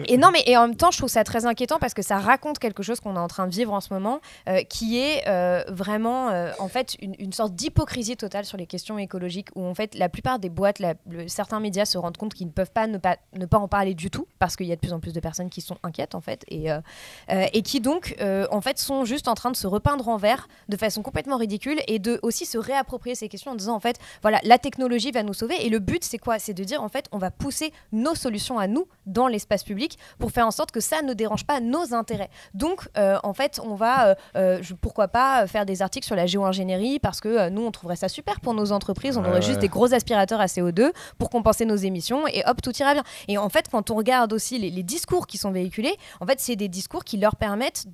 S4: Et non, mais en même temps, je trouve ça très inquiétant important parce que ça raconte quelque chose qu'on est en train de vivre en ce moment, qui est vraiment en fait une sorte d'hypocrisie totale sur les questions écologiques, où en fait la plupart des boîtes, certains médias se rendent compte qu'ils ne peuvent pas ne pas en parler du tout, parce qu'il y a de plus en plus de personnes qui sont inquiètes en fait, et qui donc en fait sont juste en train de se repeindre en vert de façon complètement ridicule, et de aussi se réapproprier ces questions en disant en fait voilà, la technologie va nous sauver, et le but c'est quoi? C'est de dire en fait on va pousser nos solutions à nous dans l'espace public pour faire en sorte que ça ne dérange pas nos intérêts. Donc en fait on va pourquoi pas faire des articles sur la géo-ingénierie, parce que nous on trouverait ça super pour nos entreprises, on aurait juste des gros aspirateurs à CO2 pour compenser nos émissions, et hop, tout ira bien. Et en fait quand on regarde aussi les discours qui sont véhiculés, en fait c'est des discours qui leur permettent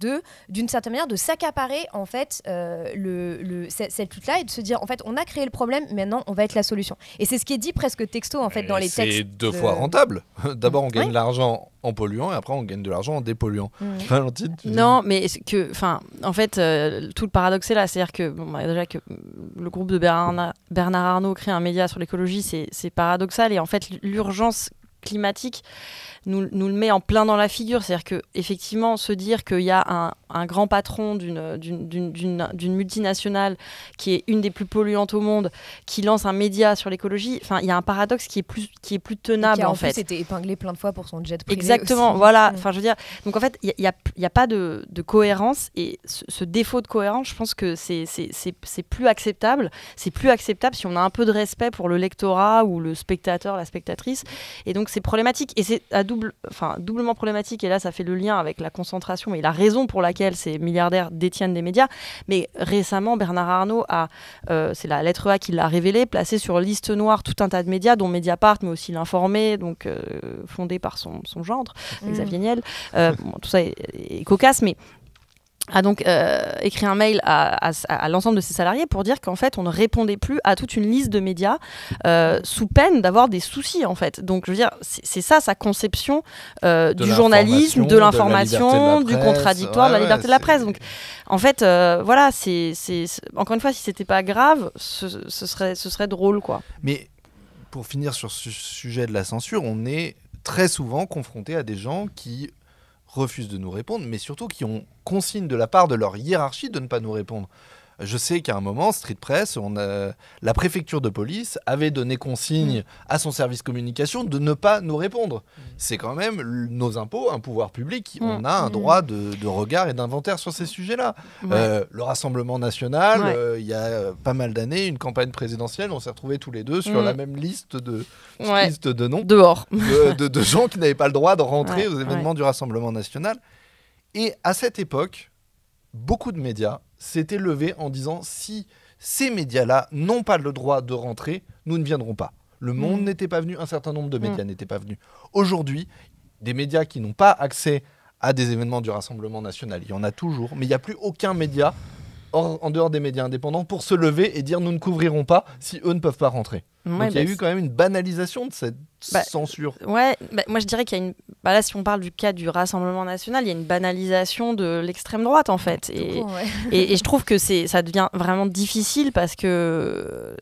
S4: d'une certaine manière de s'accaparer en fait cette lutte-là, et de se dire en fait on a créé le problème, maintenant on va être la solution. Et c'est ce qui est dit presque texto en fait dans les textes.
S1: C'est deux fois rentable. D'abord on gagne de l'argent en polluant, et après on gagne de l'argent en dépolluant. Valentine,
S2: non, mais en fait, tout le paradoxe est là, c'est-à-dire que déjà que le groupe de Bernard Arnault crée un média sur l'écologie, c'est paradoxal, et en fait l'urgence climatique nous le met en plein dans la figure. C'est-à-dire qu'effectivement, se dire qu'il y a un grand patron d'une multinationale qui est une des plus polluantes au monde, qui lance un média sur l'écologie, il y a un paradoxe qui est plus tenable,
S4: qui
S2: en fait.
S4: Qui a été épinglé plein de fois pour son jet privé.
S2: Exactement,
S4: aussi.
S2: voilà. Je veux dire, donc en fait, il n'y a pas de cohérence, et ce défaut de cohérence, je pense que c'est plus acceptable. C'est plus acceptable si on a un peu de respect pour le lectorat ou le spectateur, la spectatrice. Et donc, c'est problématique. Et c'est doublement problématique, et là ça fait le lien avec la concentration et la raison pour laquelle ces milliardaires détiennent des médias. Mais récemment, Bernard Arnault c'est la lettre A qui l'a révélé, placé sur liste noire tout un tas de médias, dont Mediapart, mais aussi l'Informé, donc fondé par son gendre, Xavier Niel. Tout ça est cocasse, mais a donc écrit un mail à l'ensemble de ses salariés pour dire qu'en fait on ne répondait plus à toute une liste de médias sous peine d'avoir des soucis, en fait. Donc je veux dire, c'est ça sa conception du journalisme, de l'information, du contradictoire, de la liberté de la presse. Donc en fait voilà, c'est encore une fois, si c'était pas grave, ce serait drôle, quoi.
S1: Mais pour finir sur ce sujet de la censure, on est très souvent confronté à des gens qui refusent de nous répondre, mais surtout qui ont consigne de la part de leur hiérarchie de ne pas nous répondre. Je sais qu'à un moment, Street Press, la préfecture de police avait donné consigne à son service communication de ne pas nous répondre. C'est quand même nos impôts, un pouvoir public, on a un droit de regard et d'inventaire sur ces sujets-là. Le Rassemblement national, il y a pas mal d'années, une campagne présidentielle, on s'est retrouvés tous les deux sur la même liste de noms.
S2: Dehors.
S1: de gens qui n'avaient pas le droit de rentrer aux événements du Rassemblement national. Et à cette époque, beaucoup de médias s'étaient levés en disant si ces médias-là n'ont pas le droit de rentrer, nous ne viendrons pas. Le Monde n'était pas venu, un certain nombre de médias n'étaient pas venus. Aujourd'hui, des médias qui n'ont pas accès à des événements du Rassemblement national, il y en a toujours, mais il n'y a plus aucun média en dehors des médias indépendants pour se lever et dire nous ne couvrirons pas si eux ne peuvent pas rentrer. Donc il y a eu quand même une banalisation de cette censure.
S2: Moi je dirais qu'il y a une... là, si on parle du cas du Rassemblement national, il y a une banalisation de l'extrême droite, en fait. Et je trouve que ça devient vraiment difficile, parce que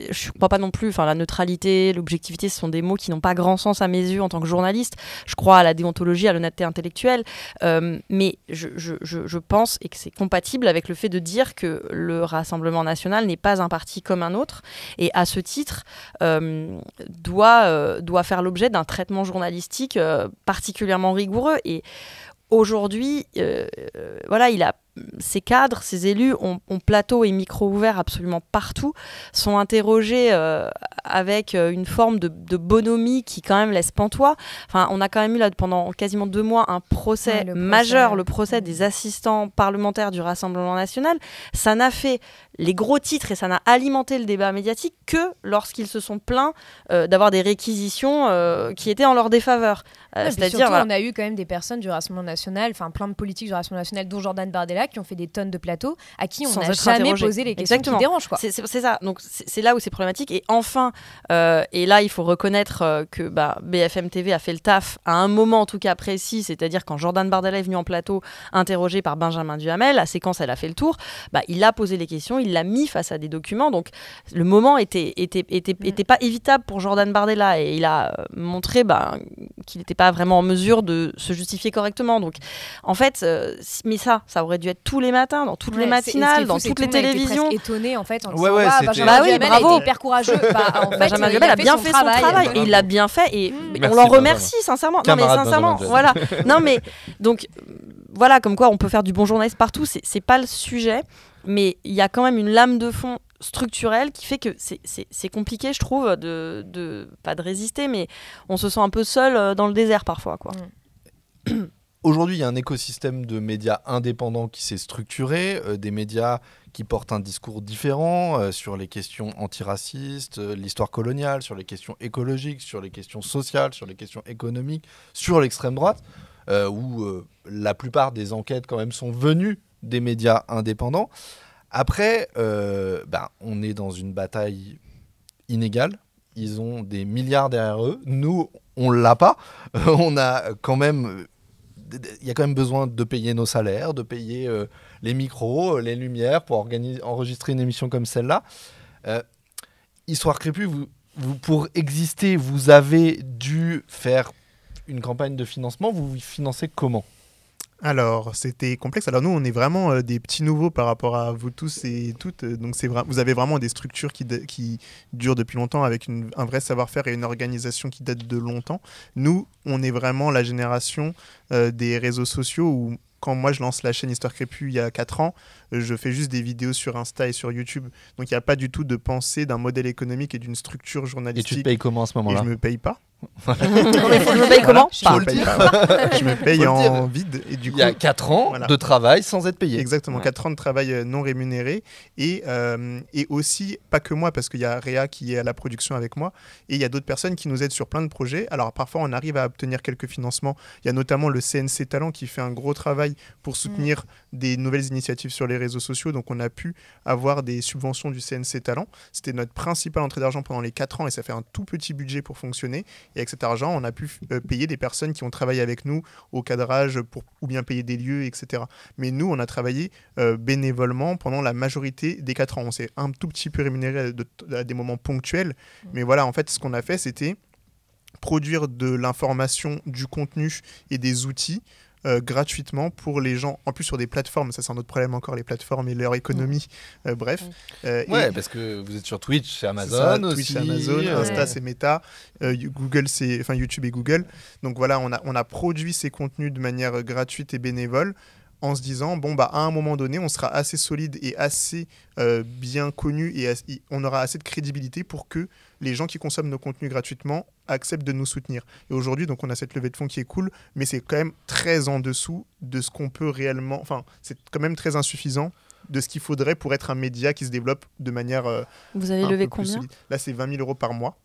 S2: je ne crois pas non plus, la neutralité, l'objectivité, ce sont des mots qui n'ont pas grand sens à mes yeux en tant que journaliste. Je crois à la déontologie, à l'honnêteté intellectuelle, mais je pense, et que c'est compatible avec le fait de dire que le Rassemblement national n'est pas un parti comme un autre, et à ce titre doit faire l'objet d'un traitement journalistique particulièrement rigoureux. Et aujourd'hui, ces cadres, ces élus ont plateau et micro ouverts absolument partout, sont interrogés avec une forme de bonhomie qui quand même laisse pantois. On a quand même eu là pendant quasiment 2 mois un procès majeur, le procès des assistants parlementaires du Rassemblement national. Ça n'a fait les gros titres et ça n'a alimenté le débat médiatique que lorsqu'ils se sont plaints d'avoir des réquisitions qui étaient en leur défaveur.
S4: C'est-à-dire, on a eu quand même des personnes du Rassemblement national, plein de politiques du Rassemblement national, dont Jordan Bardella, médias qui ont fait des tonnes de plateaux, à qui on
S2: Sans
S4: n'a
S2: être
S4: jamais
S2: interrogé.
S4: posé les questions
S2: Exactement.
S4: qui dérangent, quoi.
S2: C'est ça. Donc c'est là où c'est problématique. Et enfin, et là il faut reconnaître que BFM TV a fait le taf à un moment en tout cas précis, c'est-à-dire quand Jordan Bardella est venu en plateau interrogé par Benjamin Duhamel, la séquence elle a fait le tour, il a posé les questions, il l'a mis face à des documents, donc le moment était pas évitable pour Jordan Bardella et il a montré qu'il n'était pas vraiment en mesure de se justifier correctement. Donc en fait, mais ça aurait dû être tous les matins, dans toutes les matinales, dans toutes les télévisions.
S4: Étonné en fait en
S1: Ouais,
S4: disant
S1: ouais, c'était-
S4: Benjamin Duhamel a
S2: bravo.
S4: été hyper courageux. En fait,
S2: Benjamin
S4: il
S2: Duhamel a bien
S4: son
S2: fait son travail et il l'a bien fait et
S1: Merci,
S2: on l'en remercie sincèrement. Non mais
S1: Camarade
S2: sincèrement,
S1: Benjamin
S2: voilà. Non mais donc voilà, comme quoi on peut faire du bon journaliste partout, c'est pas le sujet, mais il y a quand même une lame de fond structurelle qui fait que c'est compliqué, je trouve, pas de résister, mais on se sent un peu seul dans le désert parfois, quoi.
S1: Aujourd'hui, il y a un écosystème de médias indépendants qui s'est structuré, des médias qui portent un discours différent sur les questions antiracistes, l'histoire coloniale, sur les questions écologiques, sur les questions sociales, sur les questions économiques, sur l'extrême droite, où la plupart des enquêtes quand même sont venues des médias indépendants. Après, on est dans une bataille inégale. Ils ont des milliards derrière eux. Nous, on l'a pas. On a quand même... Il y a quand même besoin de payer nos salaires, de payer les micros, les lumières pour enregistrer une émission comme celle-là. Histoire crépue, vous, pour exister, vous avez dû faire une campagne de financement. Vous vous financez comment ?
S3: Alors, c'était complexe. Alors nous, on est vraiment des petits nouveaux par rapport à vous tous et toutes. Donc, vous avez vraiment des structures qui durent depuis longtemps avec un vrai savoir-faire et une organisation qui date de longtemps. Nous, on est vraiment la génération des réseaux sociaux où, quand moi je lance la chaîne Histoire Crépue il y a 4 ans, je fais juste des vidéos sur Insta et sur YouTube. Donc, il n'y a pas du tout de pensée d'un modèle économique et d'une structure
S1: Et
S3: journalistique.
S1: tu te payes comment à ce
S3: Et
S1: moment-là ?
S3: je me paye pas.
S2: Je me paye comment ?
S3: Je
S2: Pas.
S3: me paye pas. Je me paye
S1: Faut le
S3: en
S1: dire.
S3: vide. Et du coup,
S1: Il y a 4 ans
S3: voilà.
S1: de travail sans être payé.
S3: Exactement,
S1: Ouais.
S3: 4 ans de travail non rémunéré et aussi, pas que moi, parce qu'il y a Réa qui est à la production avec moi et il y a d'autres personnes qui nous aident sur plein de projets. Alors parfois on arrive à obtenir quelques financements. Il y a notamment le CNC Talent qui fait un gros travail pour soutenir des nouvelles initiatives sur les réseaux sociaux. Donc on a pu avoir des subventions du CNC Talent. C'était notre principale entrée d'argent pendant les 4 ans et ça fait un tout petit budget pour fonctionner. Et avec cet argent, on a pu payer des personnes qui ont travaillé avec nous au cadrage ou bien payer des lieux, etc. Mais nous, on a travaillé bénévolement pendant la majorité des 4 ans. On s'est un tout petit peu rémunéré à des moments ponctuels. Mais voilà, en fait, ce qu'on a fait, c'était produire de l'information, du contenu et des outils gratuitement pour les gens, en plus sur des plateformes, ça c'est un autre problème encore, les plateformes et leur économie, bref.
S1: Ouais, parce que vous êtes sur Twitch, c'est Amazon
S3: ça,
S1: aussi.
S3: Twitch, c'est Amazon, Insta, c'est Meta, Google, YouTube et Google. Donc voilà, on a produit ces contenus de manière gratuite et bénévole en se disant, à un moment donné, on sera assez solide et assez bien connu et on aura assez de crédibilité pour que les gens qui consomment nos contenus gratuitement acceptent de nous soutenir. Et aujourd'hui, donc, on a cette levée de fonds qui est cool, mais c'est quand même très en dessous de ce qu'on peut réellement... Enfin, c'est quand même très insuffisant de ce qu'il faudrait pour être un média qui se développe de manière
S2: Vous avez
S3: un
S2: levé
S3: peu plus
S2: combien ?
S3: solide. Là, c'est 20 000 euros par mois,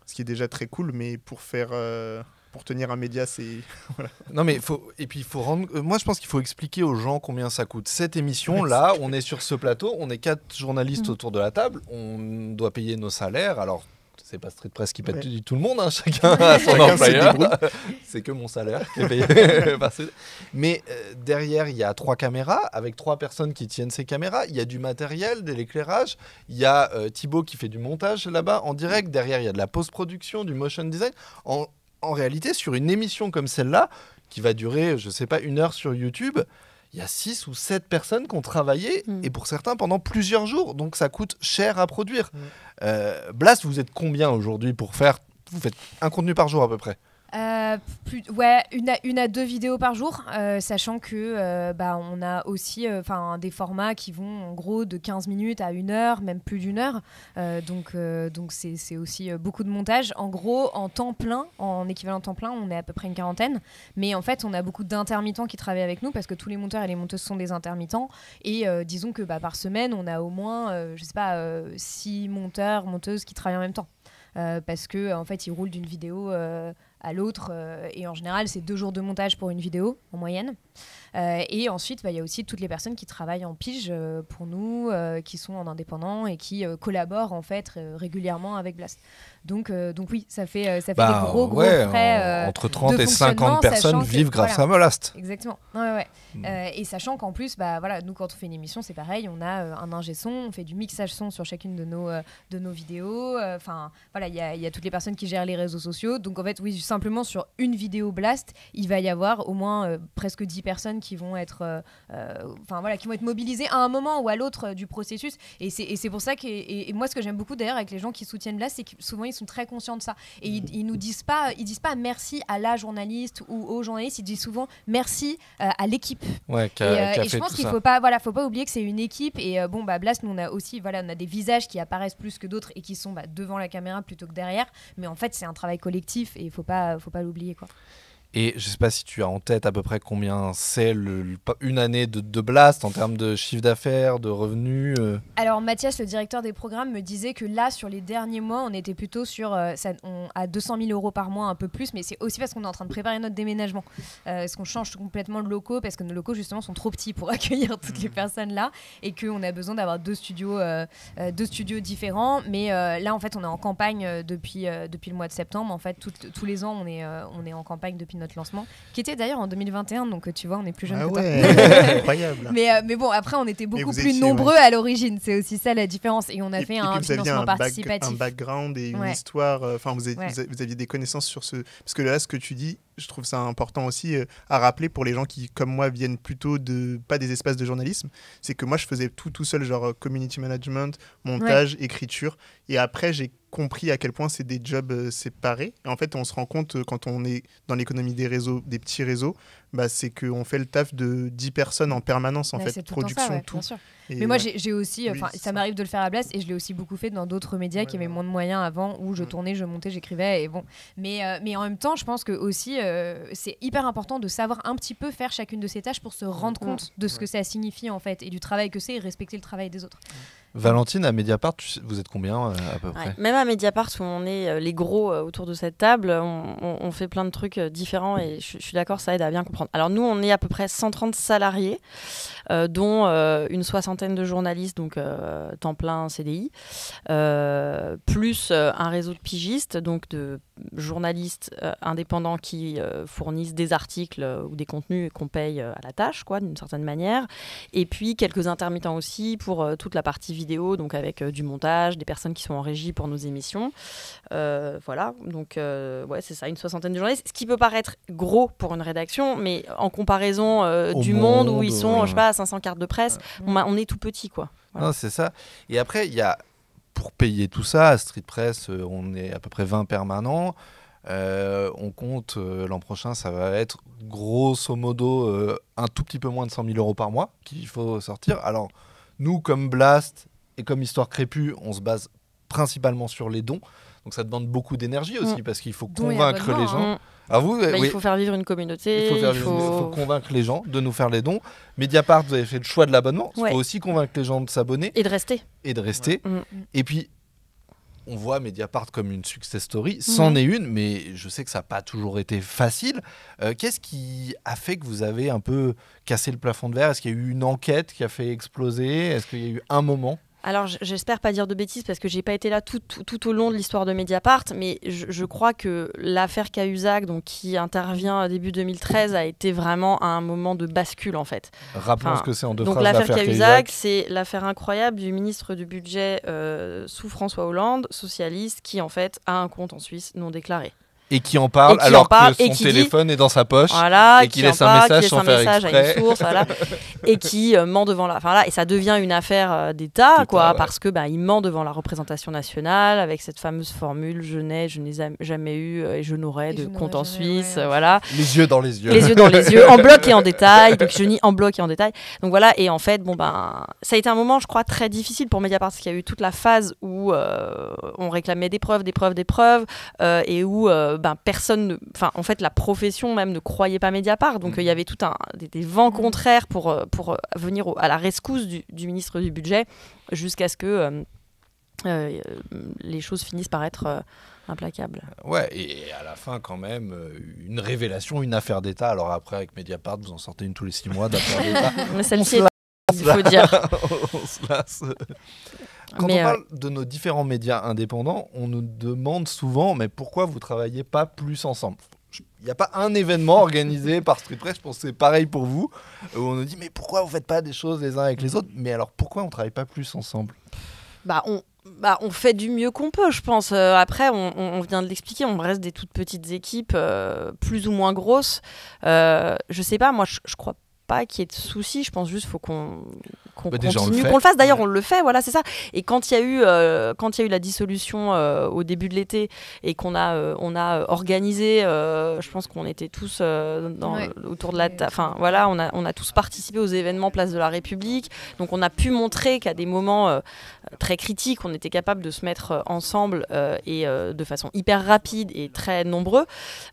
S3: ce qui est déjà très cool, mais pour tenir un média, c'est... voilà.
S1: Non, mais il faut rendre. Moi, je pense qu'il faut expliquer aux gens combien ça coûte. Cette émission-là, on est sur ce plateau, on est 4 journalistes autour de la table, on doit payer nos salaires. Alors, c'est pas Street Press qui paye tout le monde, hein, chacun a son
S3: Chacun se
S1: employeur.
S3: débrouille.
S1: C'est que mon salaire qui est payé. Mais derrière, il y a 3 caméras avec 3 personnes qui tiennent ces caméras. Il y a du matériel, de l'éclairage. Il y a Thibaut qui fait du montage là-bas en direct. Derrière, il y a de la post-production, du motion design. En réalité, sur une émission comme celle-là, qui va durer, je sais pas, 1 heure sur YouTube, il y a 6 ou 7 personnes qui ont travaillé, et pour certains pendant plusieurs jours. Donc ça coûte cher à produire. Blast, vous êtes combien aujourd'hui pour faire... Vous faites un contenu par jour à peu près?
S4: Une à 2 vidéos par jour, sachant que on a aussi des formats qui vont en gros de 15 minutes à 1 heure, même plus d'1 heure. Donc c'est aussi beaucoup de montage. En gros, en temps plein, en équivalent temps plein, on est à peu près une 40aine. Mais en fait, on a beaucoup d'intermittents qui travaillent avec nous parce que tous les monteurs et les monteuses sont des intermittents. Et disons que par semaine, on a au moins 6 monteurs, monteuses qui travaillent en même temps. Parce que en fait, ils roulent d'une vidéo à l'autre. Et en général, c'est 2 jours de montage pour une vidéo, en moyenne. Et ensuite, il y a aussi toutes les personnes qui travaillent en pige pour nous, qui sont en indépendant et qui collaborent en fait régulièrement avec Blast. Donc oui, ça fait des gros frais.
S1: Entre 30 et 50 personnes vivent grâce à Blast.
S4: Exactement. Et sachant qu'en plus, nous quand on fait une émission, c'est pareil, on a un ingé son, on fait du mixage son sur chacune de nos vidéos. Il y a toutes les personnes qui gèrent les réseaux sociaux. Donc en fait, oui, simplement sur une vidéo Blast, il va y avoir au moins presque 10 personnes qui vont être qui vont être mobilisées à un moment ou à l'autre du processus. Et c'est pour ça que moi, ce que j'aime beaucoup d'ailleurs avec les gens qui soutiennent Blast, c'est que souvent ils sont très conscients de ça. Et ils nous disent pas merci à la journaliste ou aux journalistes, ils disent souvent merci à l'équipe.
S1: Ouais,
S4: et je pense qu'il faut pas oublier que c'est une équipe. Et Blast, nous on a aussi on a des visages qui apparaissent plus que d'autres et qui sont devant la caméra plutôt que derrière. Mais en fait, c'est un travail collectif et il faut pas l'oublier, quoi.
S1: Et je sais pas si tu as en tête à peu près combien c'est une année de Blast en termes de chiffre d'affaires, de revenus.
S4: Alors Mathias, le directeur des programmes, me disait que là, sur les derniers mois, on était plutôt sur à 200 000 euros par mois, un peu plus, mais c'est aussi parce qu'on est en train de préparer notre déménagement. Parce qu'on change complètement de locaux, parce que nos locaux justement sont trop petits pour accueillir toutes les personnes là, et qu'on a besoin d'avoir 2 studios différents. Mais là, en fait, on est en campagne depuis le mois de septembre. En fait, tous les ans, on est en campagne depuis notre lancement, qui était d'ailleurs en 2021, donc tu vois, on est plus jeune que toi.
S3: Incroyable.
S4: Mais bon, après, on était beaucoup plus nombreux à l'origine, c'est aussi ça la différence, et on a fait un financement participatif.
S3: Un background et une histoire, vous aviez des connaissances sur ce... Parce que là, ce que tu dis, je trouve ça important aussi à rappeler pour les gens qui, comme moi, viennent plutôt pas des espaces de journalisme, c'est que moi, je faisais tout seul, genre community management, montage, écriture, et après, j'ai compris à quel point c'est des jobs séparés. Et en fait, on se rend compte quand on est dans l'économie des réseaux, des petits réseaux, c'est qu'on fait le taf de 10 personnes en permanence, en fait, production, tout.
S4: Et mais moi, j'ai aussi, ça m'arrive de le faire à Blast, et je l'ai aussi beaucoup fait dans d'autres médias qui avaient moins de moyens avant, où je tournais, je montais, j'écrivais, et bon. Mais en même temps, je pense que aussi, c'est hyper important de savoir un petit peu faire chacune de ces tâches pour se rendre compte de ce que ça signifie, en fait, et du travail que c'est, et respecter le travail des autres.
S1: Valentine, à Mediapart, vous êtes combien à peu près ?
S2: Même à Mediapart, où on est les gros autour de cette table, on fait plein de trucs différents, et je suis d'accord, ça aide à bien comprendre. Alors nous, on est à peu près 130 salariés, dont une soixantaine de journalistes, donc temps plein CDI, plus un réseau de pigistes, donc de journalistes indépendants qui fournissent des articles ou des contenus qu'on paye à la tâche, quoi, d'une certaine manière, et puis quelques intermittents aussi pour toute la partie vidéo, donc avec du montage, des personnes qui sont en régie pour nos émissions. Voilà, donc c'est ça, une soixantaine de journalistes, ce qui peut paraître gros pour une rédaction, mais en comparaison du monde où ils sont, je sais pas, à 500 cartes de presse, on est tout petit, quoi. Voilà.
S1: Non, c'est ça. Et après, il y a, pour payer tout ça, à Street Press, on est à peu près 20 permanents. On compte, l'an prochain, ça va être grosso modo un tout petit peu moins de 100 000 euros par mois qu'il faut sortir. Alors, nous, comme Blast et comme Histoire Crépue, on se base principalement sur les dons. Donc ça demande beaucoup d'énergie aussi, parce qu'il faut convaincre les gens. Alors
S2: il faut faire vivre une communauté.
S1: Il faut convaincre les gens de nous faire les dons. Mediapart, vous avez fait le choix de l'abonnement. Il faut aussi convaincre les gens de s'abonner.
S2: Et de rester.
S1: Et puis, on voit Mediapart comme une success story. C'en est une, mais je sais que ça n'a pas toujours été facile. Qu'est-ce qui a fait que vous avez un peu cassé le plafond de verre ? Est-ce qu'il y a eu une enquête qui a fait exploser ? Est-ce qu'il y a eu un moment ?
S2: Alors, j'espère pas dire de bêtises parce que j'ai pas été là tout au long de l'histoire de Mediapart, mais je crois que l'affaire Cahuzac, donc qui intervient début 2013, a été vraiment un moment de bascule, en fait.
S1: Rappelons ce que c'est en deux phrases.
S2: Donc l'affaire Cahuzac, c'est l'affaire incroyable du ministre du budget sous François Hollande, socialiste, qui en fait a un compte en Suisse non déclaré.
S1: Et qui en parle que son téléphone est dans sa poche, et qui laisse un message sans faire exprès.
S2: À une source, et qui ment devant et ça devient une affaire d'État, parce que il ment devant la représentation nationale avec cette fameuse formule je n'ai jamais eu et je n'aurai de compte en Suisse, voilà.
S1: Les yeux dans les yeux.
S2: Les yeux dans les yeux, en bloc et en détail. Donc je nie en bloc et en détail. Donc voilà, et en fait, ça a été un moment, je crois, très difficile pour Mediapart, parce qu'il y a eu toute la phase où on réclamait des preuves, et où personne, en fait, la profession même ne croyait pas Mediapart. Donc il y avait des vents contraires pour venir à la rescousse du ministre du budget, jusqu'à ce que les choses finissent par être implacables.
S1: Ouais, et à la fin, quand même, une révélation, une affaire d'État. Alors après, avec Mediapart, vous en sortez une tous les 6 mois d'affaire d'État.
S2: Mais celle-ci, il faut dire.
S1: On se lasse. Quand
S2: Mais,
S1: on parle de nos différents médias indépendants, on nous demande souvent, mais pourquoi vous travaillez pas plus ensemble ? Il n'y a pas un événement organisé par Street Press, je pense que c'est pareil pour vous, où on nous dit, mais pourquoi vous faites pas des choses les uns avec les autres ? Mais alors, pourquoi on travaille pas plus ensemble ?
S2: On fait du mieux qu'on peut, je pense. Après, on vient de l'expliquer, on reste des toutes petites équipes, plus ou moins grosses. Je sais pas, moi, je crois pas qu'il y ait de soucis. Je pense juste qu'il faut qu'on
S1: déjà,
S2: continue, qu'on le fasse. D'ailleurs, on le fait, voilà, c'est ça. Et quand il y a eu la dissolution au début de l'été et qu'on a organisé, je pense qu'on était tous autour de la table. Enfin, voilà, on a tous participé aux événements Place de la République. Donc, on a pu montrer qu'à des moments très critiques, on était capable de se mettre ensemble et de façon hyper rapide et très nombreux.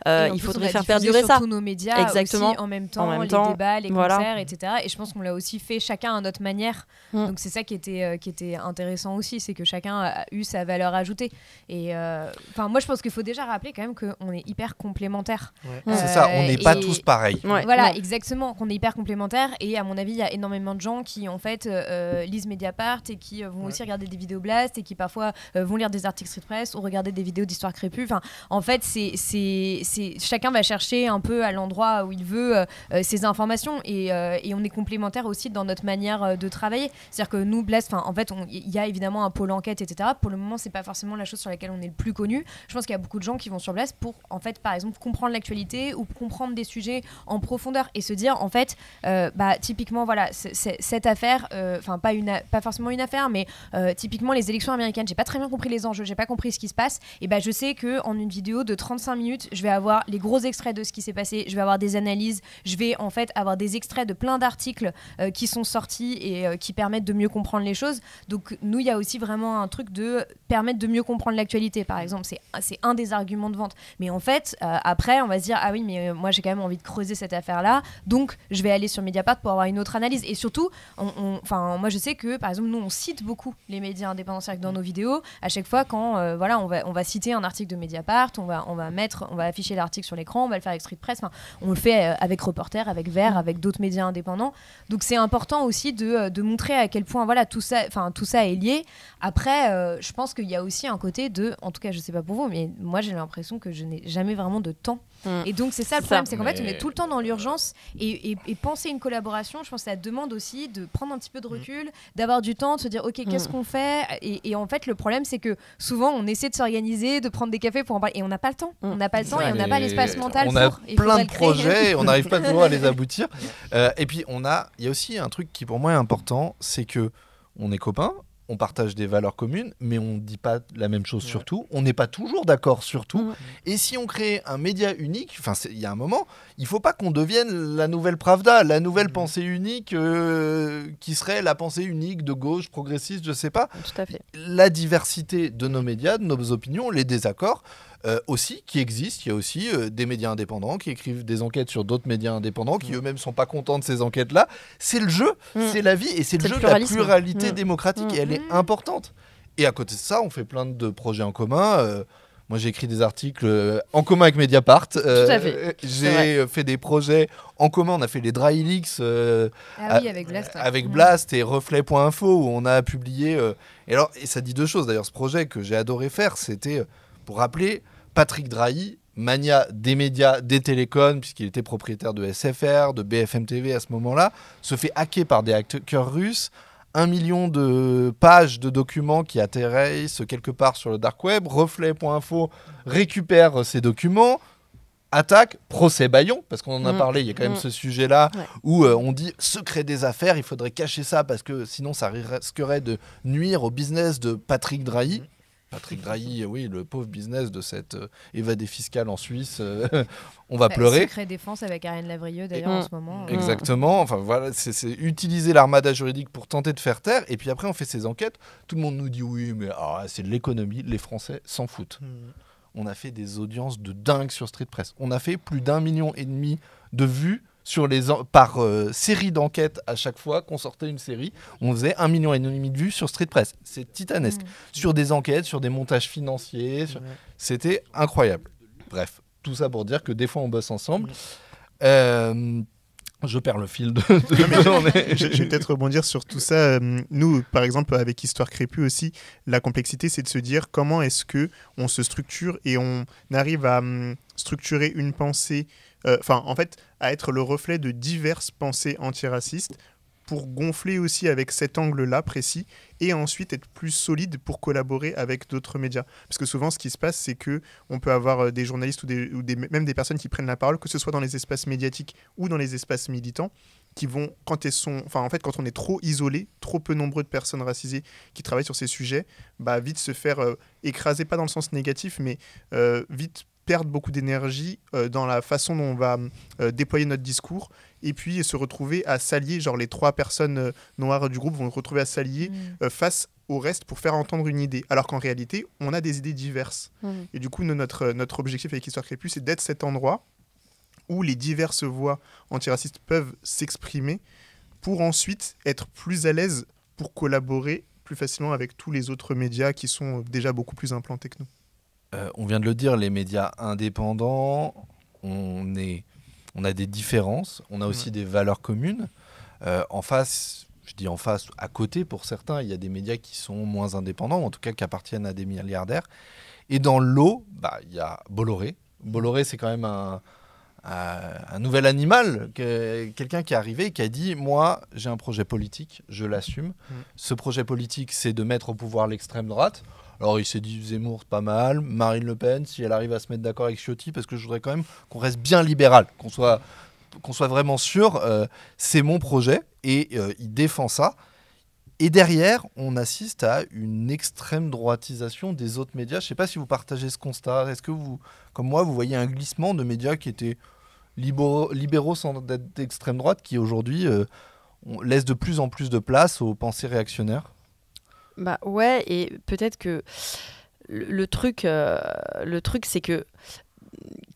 S2: Il faudrait faire perdurer ça.
S4: Tous nos médias
S2: exactement.
S4: Aussi, en même temps, les débats, les concerts, etc. Et je pense qu'on l'a aussi fait chacun à notre manière. Donc c'est ça qui était intéressant aussi, c'est que chacun a eu sa valeur ajoutée. Et moi je pense qu'il faut déjà rappeler quand même qu'on est hyper complémentaires.
S1: C'est ça, on n'est pas tous pareils.
S4: Voilà, exactement, qu'on est hyper complémentaires. Et à mon avis, il y a énormément de gens qui en fait lisent Mediapart et qui vont aussi regarder des vidéos Blast et qui parfois vont lire des articles Street Press ou regarder des vidéos d'Histoire Crépue. Enfin, en fait, chacun va chercher un peu à l'endroit où il veut ses informations et on est complémentaires aussi dans notre manière de travailler. C'est-à-dire que nous, Blast, en fait, il y a évidemment un pôle enquête, etc. Pour le moment, c'est pas forcément la chose sur laquelle on est le plus connu. Je pense qu'il y a beaucoup de gens qui vont sur Blast pour, en fait, par exemple, comprendre l'actualité ou comprendre des sujets en profondeur et se dire, en fait, typiquement, voilà, cette affaire, pas forcément une affaire, mais typiquement les élections américaines, j'ai pas très bien compris les enjeux, j'ai pas compris ce qui se passe, et je sais que en une vidéo de 35 minutes, je vais avoir les gros extraits de ce qui s'est passé, je vais avoir des analyses, je vais en fait avoir des extraits de plein d'articles qui sont sortis et qui permettent de mieux comprendre les choses. Donc nous, il y a aussi vraiment un truc de permettre de mieux comprendre l'actualité, par exemple, c'est un des arguments de vente. Mais en fait, après, on va se dire, ah oui, mais moi j'ai quand même envie de creuser cette affaire-là, donc je vais aller sur Mediapart pour avoir une autre analyse. Et surtout, moi je sais que, par exemple, nous on cite beaucoup les médias indépendants dans nos vidéos. À chaque fois, quand on va citer un article de Mediapart, on va afficher l'article sur l'écran, on va le faire avec Street Press. On le fait avec Reporter, avec Vert, avec d'autres médias indépendants. Donc c'est important aussi de montrer à quel point tout ça est lié. Après, je pense qu'il y a aussi un côté de, en tout cas, je sais pas pour vous, mais moi j'ai l'impression que je n'ai jamais vraiment de temps. Et donc c'est ça le problème, c'est qu'en fait on est tout le temps dans l'urgence et penser une collaboration, je pense que ça demande aussi de prendre un petit peu de recul, d'avoir du temps, de se dire ok, qu'est-ce qu'on fait, et en fait le problème c'est que souvent on essaie de s'organiser, de prendre des cafés pour en parler et on n'a pas le temps, et on n'a pas l'espace mental
S1: on a
S4: pour
S1: plein de projets et on n'arrive pas toujours à les aboutir. Et puis il y a aussi un truc qui pour moi est important, c'est que on est copains, on partage des valeurs communes, mais on ne dit pas la même chose sur tout. On n'est pas toujours d'accord sur tout. Et si on crée un média unique, il y a un moment, il ne faut pas qu'on devienne la nouvelle Pravda, la nouvelle pensée unique qui serait la pensée unique de gauche, progressiste, je ne sais pas.
S2: Tout à fait.
S1: La diversité de nos médias, de nos opinions, les désaccords, aussi, qui existent. Il y a aussi des médias indépendants qui écrivent des enquêtes sur d'autres médias indépendants qui eux-mêmes ne sont pas contents de ces enquêtes-là. C'est le jeu, c'est la vie et c'est le jeu de la pluralité démocratique et elle est importante. Et à côté de ça, on fait plein de projets en commun. Moi, j'ai écrit des articles en commun avec Mediapart.
S2: Tout à fait.
S1: J'ai fait des projets en commun. On a fait les Dry Leaks
S4: avec Blast.
S1: Avec Blast et Reflet.info où on a publié. Et ça dit deux choses. D'ailleurs, ce projet que j'ai adoré faire, c'était pour rappeler Patrick Drahi, mania des médias, des télécoms, puisqu'il était propriétaire de SFR, de BFM TV à ce moment-là, se fait hacker par des hackers russes. 1 million de pages de documents qui atterrissent quelque part sur le dark web. Reflet.info récupère ces documents, attaque, procès Bayon, parce qu'on en a parlé, il y a quand même ce sujet-là, où on dit secret des affaires, il faudrait cacher ça, parce que sinon ça risquerait de nuire au business de Patrick Drahi. Patrick Drahi, oui, le pauvre business de cette évadé fiscale en Suisse, on va pleurer.
S4: Secret défense avec Ariane Lavrieux d'ailleurs en ce moment.
S1: Exactement, enfin voilà, c'est utiliser l'armada juridique pour tenter de faire taire, et puis après on fait ces enquêtes, tout le monde nous dit oui, mais c'est de l'économie, les Français s'en foutent. On a fait des audiences de dingue sur Street Press. On a fait plus d'1,5 million de vues par série d'enquêtes à chaque fois qu'on sortait une série. On faisait 1,5 million de vues sur Street Press. C'est titanesque. Sur des enquêtes, sur des montages financiers. C'était incroyable. Bref, tout ça pour dire que des fois on bosse ensemble. Je perds le fil de
S3: Je vais peut-être rebondir sur tout ça. Nous, par exemple, avec Histoire Crépue aussi, la complexité, c'est de se dire comment est-ce qu'on se structure et on arrive à structurer une pensée, en fait, à être le reflet de diverses pensées antiracistes pour gonfler aussi avec cet angle-là précis et ensuite être plus solide pour collaborer avec d'autres médias. Parce que souvent, ce qui se passe, c'est qu'on peut avoir des journalistes même des personnes qui prennent la parole, que ce soit dans les espaces médiatiques ou dans les espaces militants, qui vont, quand on est trop isolé, trop peu nombreux de personnes racisées qui travaillent sur ces sujets, vite se faire écraser, pas dans le sens négatif, mais vite perdre beaucoup d'énergie dans la façon dont on va déployer notre discours et puis se retrouver à s'allier, genre les 3 personnes noires du groupe vont se retrouver à s'allier face au reste pour faire entendre une idée, alors qu'en réalité on a des idées diverses. Et du coup notre objectif avec Histoire Crépue, c'est d'être cet endroit où les diverses voix antiracistes peuvent s'exprimer pour ensuite être plus à l'aise pour collaborer plus facilement avec tous les autres médias qui sont déjà beaucoup plus implantés que nous.
S1: On vient de le dire, les médias indépendants, on a des différences, on a aussi des valeurs communes. En face, je dis en face, à côté pour certains, il y a des médias qui sont moins indépendants, ou en tout cas qui appartiennent à des milliardaires. Et dans le lot, il y a Bolloré. Bolloré, c'est quand même un nouvel animal, quelqu'un qui est arrivé et qui a dit « Moi, j'ai un projet politique, je l'assume. Ce projet politique, c'est de mettre au pouvoir l'extrême droite. » Alors il s'est dit Zemmour, pas mal. Marine Le Pen, si elle arrive à se mettre d'accord avec Ciotti, parce que je voudrais quand même qu'on reste bien libéral, qu'on soit vraiment sûr, c'est mon projet, et il défend ça. Et derrière, on assiste à une extrême droitisation des autres médias. Je ne sais pas si vous partagez ce constat. Est-ce que vous, comme moi, vous voyez un glissement de médias qui étaient libéraux sans être d'extrême droite, qui aujourd'hui laissent de plus en plus de place aux pensées réactionnaires ?
S2: Ouais, et peut-être que le truc c'est que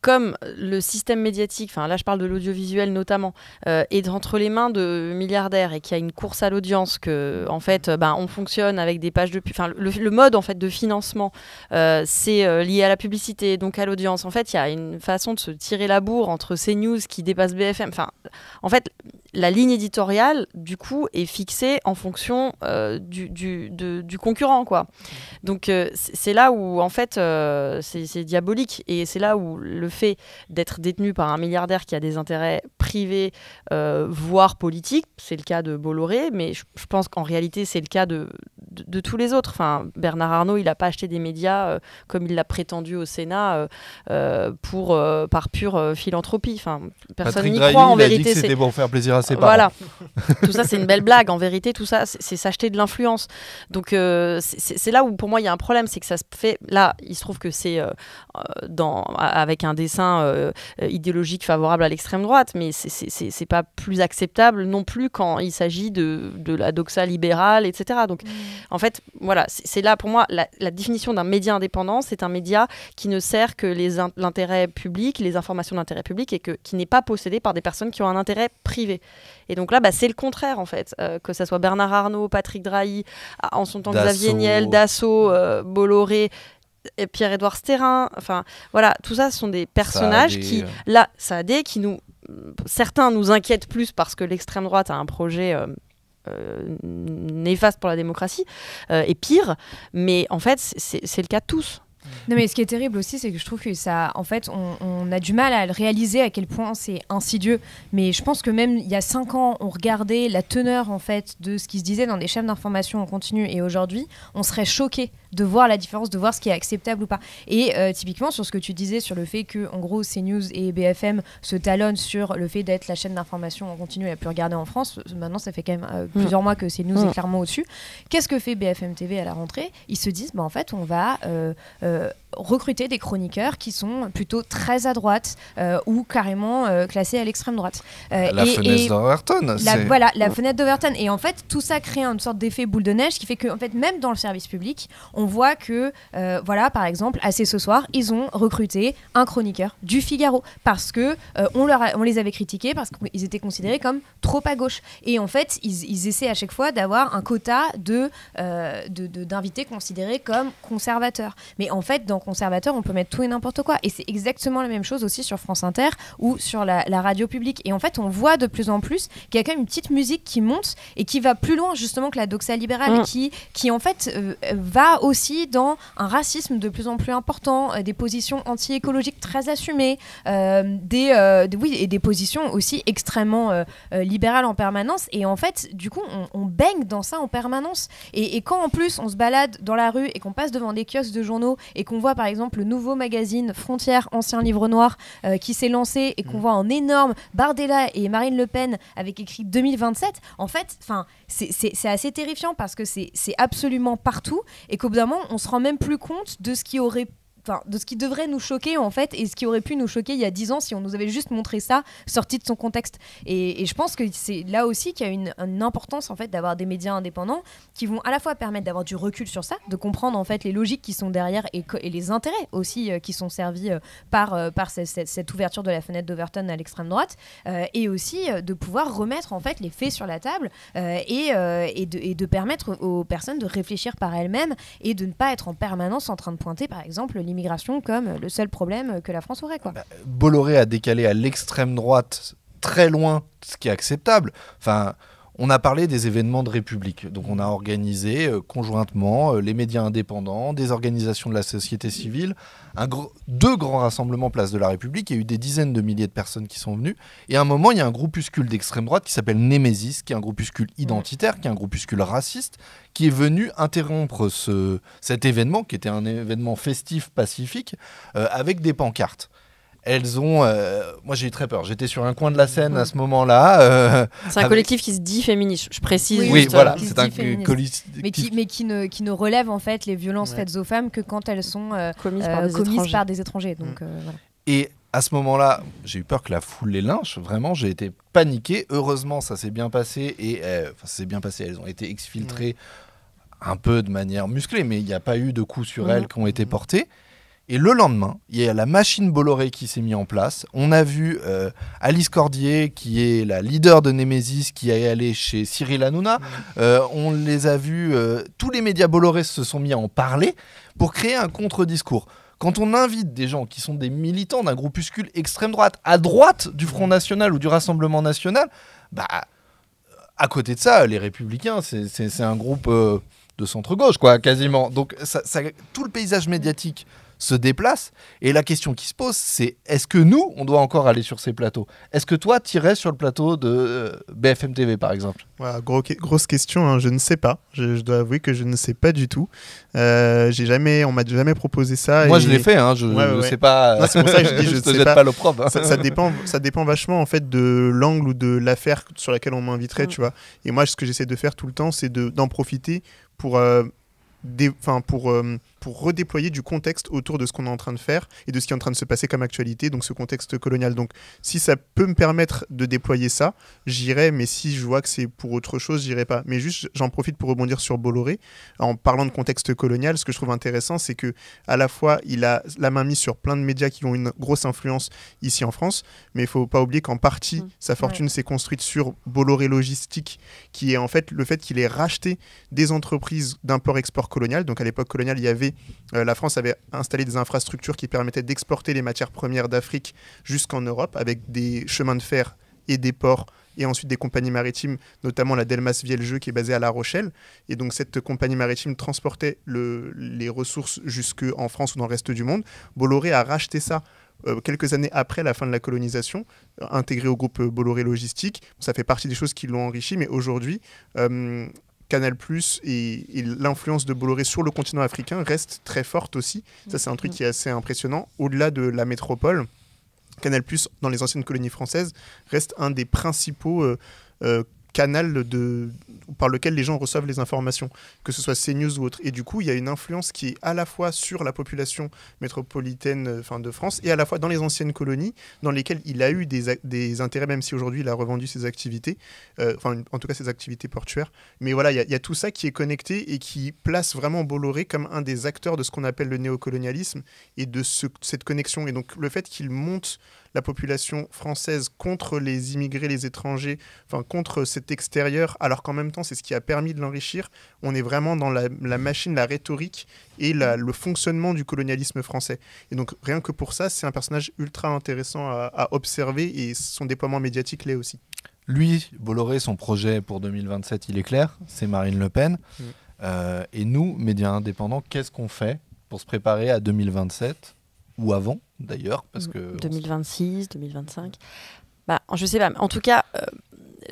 S2: comme le système médiatique, là je parle de l'audiovisuel notamment, est entre les mains de milliardaires et qu'il y a une course à l'audience, que en fait on fonctionne avec des pages de pub, le mode en fait de financement c'est lié à la publicité, donc à l'audience. En fait, il y a une façon de se tirer la bourre entre CNews qui dépasse BFM. En fait, la ligne éditoriale, du coup, est fixée en fonction du concurrent, quoi. Donc, c'est là où, en fait, c'est diabolique. Et c'est là où le fait d'être détenu par un milliardaire qui a des intérêts privés, voire politiques, c'est le cas de Bolloré, mais je pense qu'en réalité, c'est le cas de tous les autres. Bernard Arnault, il n'a pas acheté des médias comme il l'a prétendu au Sénat par pure philanthropie. Personne n'y croit, en vérité.
S1: Dit que c'était pour faire plaisir à ses parents.
S2: Voilà. Tout ça, c'est une belle blague. En vérité, tout ça, c'est s'acheter de l'influence. Donc, c'est là où, pour moi, il y a un problème. C'est que ça se fait... Là, il se trouve que c'est avec un dessin idéologique favorable à l'extrême droite, mais c'est pas plus acceptable non plus quand il s'agit de la doxa libérale, etc. Donc, en fait, voilà, c'est là, pour moi, la définition d'un média indépendant, c'est un média qui ne sert que l'intérêt public, les informations d'intérêt public, et qui n'est pas possédé par des personnes qui ont un intérêt privé. Et donc là, c'est le contraire, en fait. Que ça soit Bernard Arnault, Patrick Drahi, en son temps Xavier Niel, Dassault, Bolloré, et Pierre-Édouard Stérin, voilà, tout ça, ce sont des personnages Saadé, qui certains nous inquiètent plus parce que l'extrême droite a un projet néfaste pour la démocratie, et pire, mais en fait, c'est le cas de tous.
S4: Non, mais ce qui est terrible aussi, c'est que je trouve que ça, en fait, on a du mal à le réaliser à quel point c'est insidieux. Mais je pense que même il y a 5 ans, on regardait la teneur en fait de ce qui se disait dans des chaînes d'information en continu, et aujourd'hui, on serait choqué de voir la différence, de voir ce qui est acceptable ou pas. Et typiquement sur ce que tu disais sur le fait que, en gros, CNews et BFM se talonnent sur le fait d'être la chaîne d'information en continu la plus regardée en France. Maintenant, ça fait quand même plusieurs mois que CNews est clairement au-dessus. Qu'est-ce que fait BFM TV à la rentrée ? Ils se disent, en fait, on va recruter des chroniqueurs qui sont plutôt très à droite ou carrément classés à l'extrême droite.
S1: La fenêtre d'Overton.
S4: Voilà, la fenêtre d'Overton. Et en fait, tout ça crée une sorte d'effet boule de neige qui fait que, en fait, même dans le service public, on voit que, voilà, par exemple, assez ce soir, ils ont recruté un chroniqueur du Figaro parce que on les avait critiqués parce qu'ils étaient considérés comme trop à gauche. Et en fait, ils essaient à chaque fois d'avoir un quota d'invités considérés comme conservateurs. Mais en fait, dans conservateur, on peut mettre tout et n'importe quoi. Et c'est exactement la même chose aussi sur France Inter ou sur la radio publique. Et en fait, on voit de plus en plus qu'il y a quand même une petite musique qui monte et qui va plus loin justement que la doxa libérale, qui en fait va aussi dans un racisme de plus en plus important, des positions anti-écologiques très assumées, et des positions aussi extrêmement libérales en permanence. Et en fait, du coup, on baigne dans ça en permanence. Et quand en plus on se balade dans la rue et qu'on passe devant des kiosques de journaux et qu'on voit par exemple le nouveau magazine Frontières, ancien livre noir qui s'est lancé et qu'on voit en énorme Bardella et Marine Le Pen avec écrit 2027, en fait, c'est assez terrifiant parce que c'est absolument partout et qu'au bout d'un moment on se rend même plus compte de ce qui devrait nous choquer en fait, et ce qui aurait pu nous choquer il y a 10 ans si on nous avait juste montré ça sorti de son contexte. Et je pense que c'est là aussi qu'il y a une importance en fait d'avoir des médias indépendants qui vont à la fois permettre d'avoir du recul sur ça, de comprendre en fait les logiques qui sont derrière et les intérêts aussi qui sont servis par cette ouverture de la fenêtre d'Overton à l'extrême droite, et aussi de pouvoir remettre en fait les faits sur la table et de permettre aux personnes de réfléchir par elles-mêmes et de ne pas être en permanence en train de pointer par exemple l'immigration comme le seul problème que la France aurait, quoi.
S1: Bolloré a décalé à l'extrême droite très loin ce qui est acceptable. Enfin, on a parlé des événements de République. Donc on a organisé conjointement les médias indépendants, des organisations de la société civile, deux grands rassemblements place de la République. Il y a eu des dizaines de milliers de personnes qui sont venues. Et à un moment, il y a un groupuscule d'extrême droite qui s'appelle Némésis, qui est un groupuscule identitaire, qui est un groupuscule raciste, qui est venu interrompre cet événement, qui était un événement festif, pacifique, avec des pancartes. Elles ont... moi, j'ai eu très peur. J'étais sur un coin de la Seine à ce moment-là.
S2: C'est un collectif qui se dit féministe, je précise.
S1: Oui, voilà. C'est un
S4: collectif. Mais qui ne relève en fait les violences faites aux femmes que quand elles sont commises par des étrangers. Donc, voilà.
S1: Et à ce moment-là, j'ai eu peur que la foule les lynche. Vraiment, j'ai été paniqué. Heureusement, ça s'est bien passé. Elles ont été exfiltrées un peu de manière musclée, mais il n'y a pas eu de coups sur elles qui ont été portés. Et le lendemain, il y a la machine Bolloré qui s'est mise en place. On a vu Alice Cordier, qui est la leader de Némésis, qui est allée chez Cyril Hanouna. On les a vus, tous les médias Bolloré se sont mis à en parler pour créer un contre-discours. Quand on invite des gens qui sont des militants d'un groupuscule extrême droite, à droite du Front National ou du Rassemblement National, à côté de ça, les Républicains, c'est un groupe de centre-gauche, quoi, quasiment. Donc tout le paysage médiatique se déplace, et la question qui se pose, c'est est-ce que nous, on doit encore aller sur ces plateaux ? Est-ce que toi, tu irais sur le plateau de BFM TV, par exemple ?
S3: Voilà, grosse question, hein, je ne sais pas. Je dois avouer que je ne sais pas du tout. On m'a jamais proposé ça.
S1: Moi, je l'ai fait, hein, je sais pas.
S3: Non, c'est pour ça que je dis, je
S1: te
S3: sais
S1: jette pas l'opprobre. Hein.
S3: Ça dépend vachement en fait de l'angle ou de l'affaire sur laquelle on m'inviterait, tu vois. Et moi, ce que j'essaie de faire tout le temps, c'est d'en profiter pour redéployer du contexte autour de ce qu'on est en train de faire et de ce qui est en train de se passer comme actualité, donc ce contexte colonial. Donc si ça peut me permettre de déployer ça, j'irai, mais si je vois que c'est pour autre chose, j'irai pas. Mais juste, j'en profite pour rebondir sur Bolloré. En parlant de contexte colonial, ce que je trouve intéressant, c'est que à la fois, il a la main mise sur plein de médias qui ont une grosse influence ici en France, mais il faut pas oublier qu'en partie, sa fortune s'est construite sur Bolloré Logistique, qui est en fait le fait qu'il ait racheté des entreprises d'import-export colonial. Donc à l'époque coloniale, il y avait la France avait installé des infrastructures qui permettaient d'exporter les matières premières d'Afrique jusqu'en Europe avec des chemins de fer et des ports et ensuite des compagnies maritimes, notamment la Delmas Vieljeux qui est basée à La Rochelle. Et donc cette compagnie maritime transportait les ressources jusqu'en France ou dans le reste du monde. Bolloré a racheté ça quelques années après la fin de la colonisation, intégré au groupe Bolloré Logistique. Ça fait partie des choses qui l'ont enrichi, mais aujourd'hui... Canal+ et l'influence de Bolloré sur le continent africain reste très forte aussi. Ça, c'est un truc qui est assez impressionnant. Au-delà de la métropole, Canal+, dans les anciennes colonies françaises, reste un des principaux canal par lequel les gens reçoivent les informations, que ce soit CNews ou autre. Et du coup, il y a une influence qui est à la fois sur la population métropolitaine de France et à la fois dans les anciennes colonies, dans lesquelles il a eu des intérêts, même si aujourd'hui il a revendu ses activités, en tout cas ses activités portuaires. Mais voilà, il y a tout ça qui est connecté et qui place vraiment Bolloré comme un des acteurs de ce qu'on appelle le néocolonialisme et de cette connexion. Et donc le fait qu'il monte la population française contre les immigrés, les étrangers, contre cet extérieur, alors qu'en même temps, c'est ce qui a permis de l'enrichir. On est vraiment dans la machine, la rhétorique et le fonctionnement du colonialisme français. Et donc, rien que pour ça, c'est un personnage ultra intéressant à observer et son déploiement médiatique l'est aussi.
S1: Lui, Bolloré, son projet pour 2027, il est clair, c'est Marine Le Pen. Et nous, médias indépendants, qu'est-ce qu'on fait pour se préparer à 2027 ou avant d'ailleurs, parce que
S2: 2026, 2025. Je sais pas. En tout cas,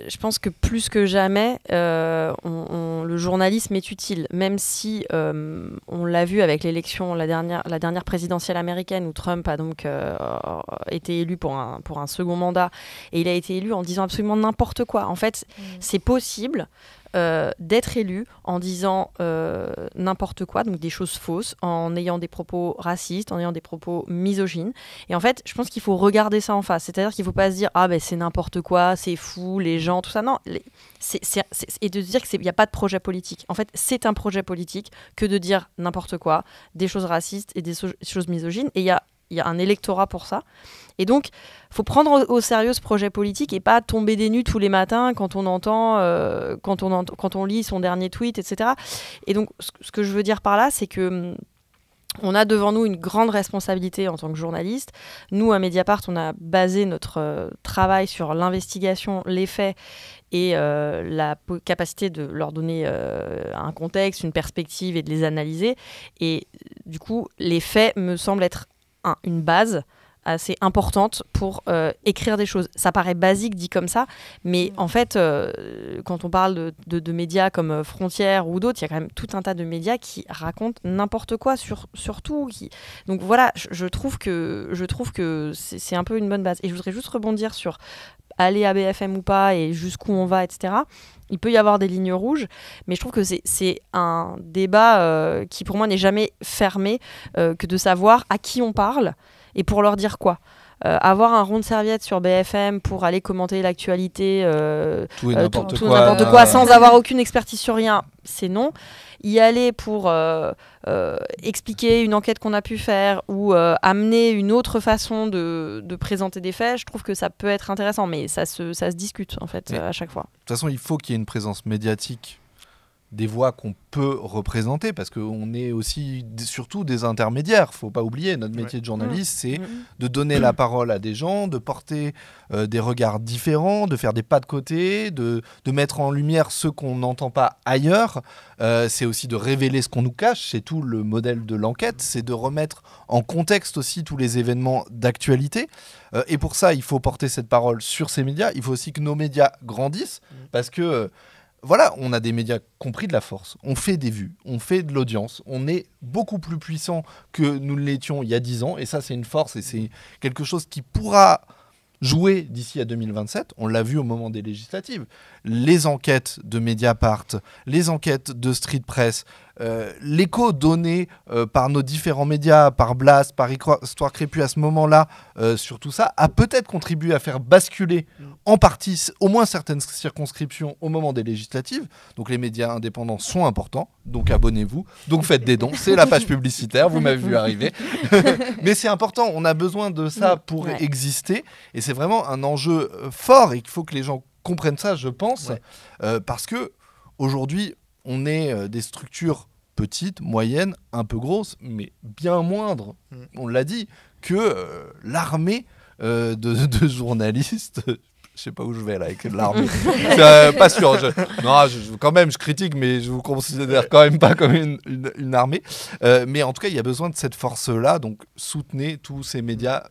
S2: je pense que plus que jamais, le journalisme est utile, même si on l'a vu avec l'élection, la dernière présidentielle américaine, où Trump a donc été élu pour un second mandat, et il a été élu en disant absolument n'importe quoi. En fait, c'est possible d'être élu en disant n'importe quoi, donc des choses fausses, en ayant des propos racistes, en ayant des propos misogynes. Et en fait, je pense qu'il faut regarder ça en face. C'est-à-dire qu'il ne faut pas se dire « Ah, ben c'est n'importe quoi, c'est fou, les gens, tout ça ». Non, et de dire qu'il n'y a pas de projet politique. En fait, c'est un projet politique que de dire n'importe quoi, des choses racistes et des choses misogynes. Et il y a un électorat pour ça. Et donc, il faut prendre au sérieux ce projet politique et pas tomber des nues tous les matins quand on entend, quand on lit son dernier tweet, etc. Et donc, ce que je veux dire par là, c'est que on a devant nous une grande responsabilité en tant que journaliste. Nous, à Mediapart, on a basé notre travail sur l'investigation, les faits et la capacité de leur donner un contexte, une perspective et de les analyser. Et du coup, les faits me semblent être une base assez importante pour écrire des choses. Ça paraît basique dit comme ça, mais en fait, quand on parle de médias comme Frontières ou d'autres, il y a quand même tout un tas de médias qui racontent n'importe quoi sur tout. Donc voilà, je trouve que c'est un peu une bonne base. Et je voudrais juste rebondir sur aller à BFM ou pas et jusqu'où on va, etc. Il peut y avoir des lignes rouges, mais je trouve que c'est un débat qui pour moi n'est jamais fermé, que de savoir à qui on parle et pour leur dire quoi. Avoir un rond de serviette sur BFM pour aller commenter l'actualité,
S1: tout et n'importe
S2: quoi, sans avoir aucune expertise sur rien, c'est non. Y aller pour expliquer une enquête qu'on a pu faire ou amener une autre façon de présenter des faits, je trouve que ça peut être intéressant, mais ça se discute en fait à chaque fois.
S1: De toute façon, il faut qu'il y ait une présence médiatique des voix qu'on peut représenter, parce qu'on est aussi surtout des intermédiaires. Faut pas oublier, notre métier de journaliste, c'est de donner la parole à des gens, de porter des regards différents, de faire des pas de côté, de mettre en lumière ceux qu'on n'entend pas ailleurs. C'est aussi de révéler ce qu'on nous cache, c'est tout le modèle de l'enquête, c'est de remettre en contexte aussi tous les événements d'actualité. Et pour ça, il faut porter cette parole sur ces médias. Il faut aussi que nos médias grandissent, parce que voilà, on a des médias qui ont pris de la force, on fait des vues, on fait de l'audience, on est beaucoup plus puissant que nous l'étions il y a 10 ans, et ça c'est une force et c'est quelque chose qui pourra jouer d'ici à 2027. On l'a vu au moment des législatives. Les enquêtes de Mediapart, les enquêtes de Street Press, l'écho donné par nos différents médias, par Blast, par Histoire Crépue à ce moment-là, sur tout ça, a peut-être contribué à faire basculer en partie, au moins certaines circonscriptions au moment des législatives. Donc les médias indépendants sont importants, donc abonnez-vous, donc faites des dons, c'est la page publicitaire, vous m'avez vu arriver. Mais c'est important, on a besoin de ça pour exister, et c'est vraiment un enjeu fort, et il faut que les gens comprennent ça, je pense, parce que aujourd'hui, on est des structures petites, moyennes, un peu grosses, mais bien moindres, on l'a dit, que l'armée de journalistes. Je sais pas où je vais là avec l'armée. Pas sûr. Quand même, je critique, mais je vous considère quand même pas comme une armée. Mais en tout cas, il y a besoin de cette force-là. Donc, soutenez tous ces médias,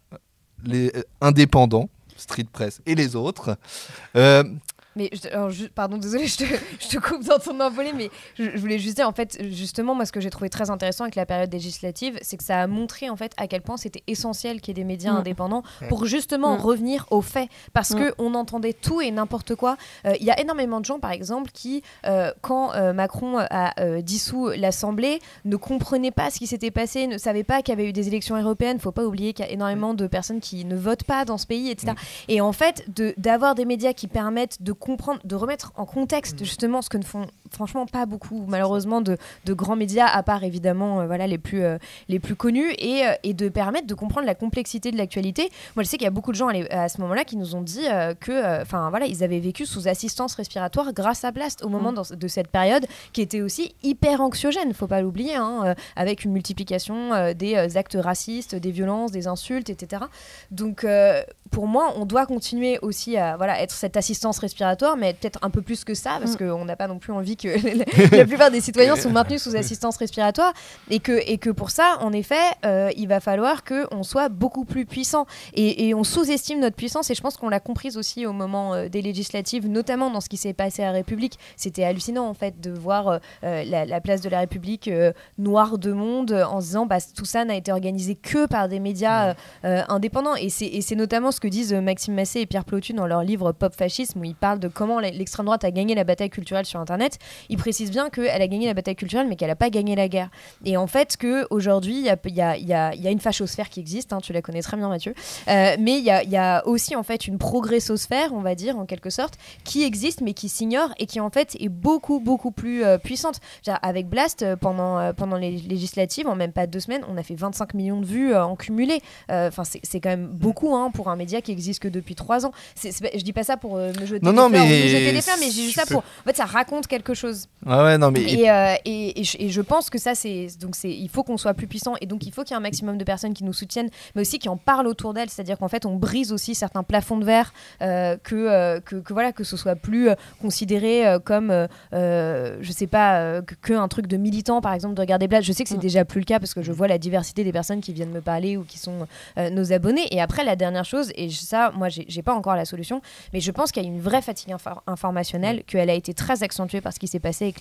S1: les indépendants, Street Press et les autres.
S4: Mais pardon, désolé, je te coupe dans ton envolée, mais je voulais juste dire, en fait, justement, moi, ce que j'ai trouvé très intéressant avec la période législative, c'est que ça a montré, en fait, à quel point c'était essentiel qu'il y ait des médias indépendants pour justement revenir aux faits, parce qu'on entendait tout et n'importe quoi. Il y a énormément de gens, par exemple, qui, quand Macron a dissous l'Assemblée, ne comprenaient pas ce qui s'était passé, ne savaient pas qu'il y avait eu des élections européennes. Il ne faut pas oublier qu'il y a énormément de personnes qui ne votent pas dans ce pays, etc. Et en fait, d'avoir des médias qui permettent de comprendre, de remettre en contexte justement ce que ne font franchement pas beaucoup malheureusement de grands médias, à part évidemment voilà, les plus connus, et de permettre de comprendre la complexité de l'actualité. Moi je sais qu'il y a beaucoup de gens à ce moment-là qui nous ont dit que voilà, ils avaient vécu sous assistance respiratoire grâce à Blast au moment de cette période qui était aussi hyper anxiogène, faut pas l'oublier, avec une multiplication des actes racistes, des violences, des insultes, etc. Donc pour moi on doit continuer aussi à être cette assistance respiratoire, mais peut-être un peu plus que ça, parce qu'on n'a pas non plus envie que la plupart des citoyens sont maintenus sous assistance respiratoire, et que pour ça, en effet, il va falloir qu'on soit beaucoup plus puissant, et on sous-estime notre puissance, et je pense qu'on l'a comprise aussi au moment des législatives, notamment dans ce qui s'est passé à République. C'était hallucinant en fait de voir la place de la République noire de monde, en se disant tout ça n'a été organisé que par des médias indépendants, et c'est notamment ce que disent Maxime Massé et Pierre Plotu dans leur livre Pop Fascisme, où ils parlent de comment l'extrême droite a gagné la bataille culturelle sur Internet. Ils précisent bien qu'elle a gagné la bataille culturelle, mais qu'elle n'a pas gagné la guerre. Et en fait, qu'aujourd'hui, il y a une fachosphère qui existe, tu la connais très bien, Mathieu, mais il y a aussi en fait une progressosphère, on va dire, en quelque sorte, qui existe, mais qui s'ignore, et qui en fait est beaucoup, beaucoup plus puissante. Avec Blast, pendant les législatives, en même pas 2 semaines, on a fait 25 millions de vues en cumulé. C'est quand même beaucoup pour un média qui existe que depuis 3 ans. Je dis pas ça pour me jeter des fleurs, mais j'ai juste ça pour... En fait, ça raconte quelque chose. Et je pense que ça, il faut qu'on soit plus puissant, et donc il faut qu'il y ait un maximum de personnes qui nous soutiennent, mais aussi qui en parlent autour d'elles. C'est-à-dire qu'en fait, on brise aussi certains plafonds de verre, que ce soit plus considéré comme, je sais pas, qu'un truc de militant, par exemple, de regarder Blast. Je sais que c'est déjà plus le cas, parce que je vois la diversité des personnes qui viennent me parler ou qui sont nos abonnés. Et après, la dernière chose, et ça, moi, j'ai pas encore la solution, mais je pense qu'il y a une vraie fatigue informationnelle, qu'elle a été très accentuée par ce qui s'est passé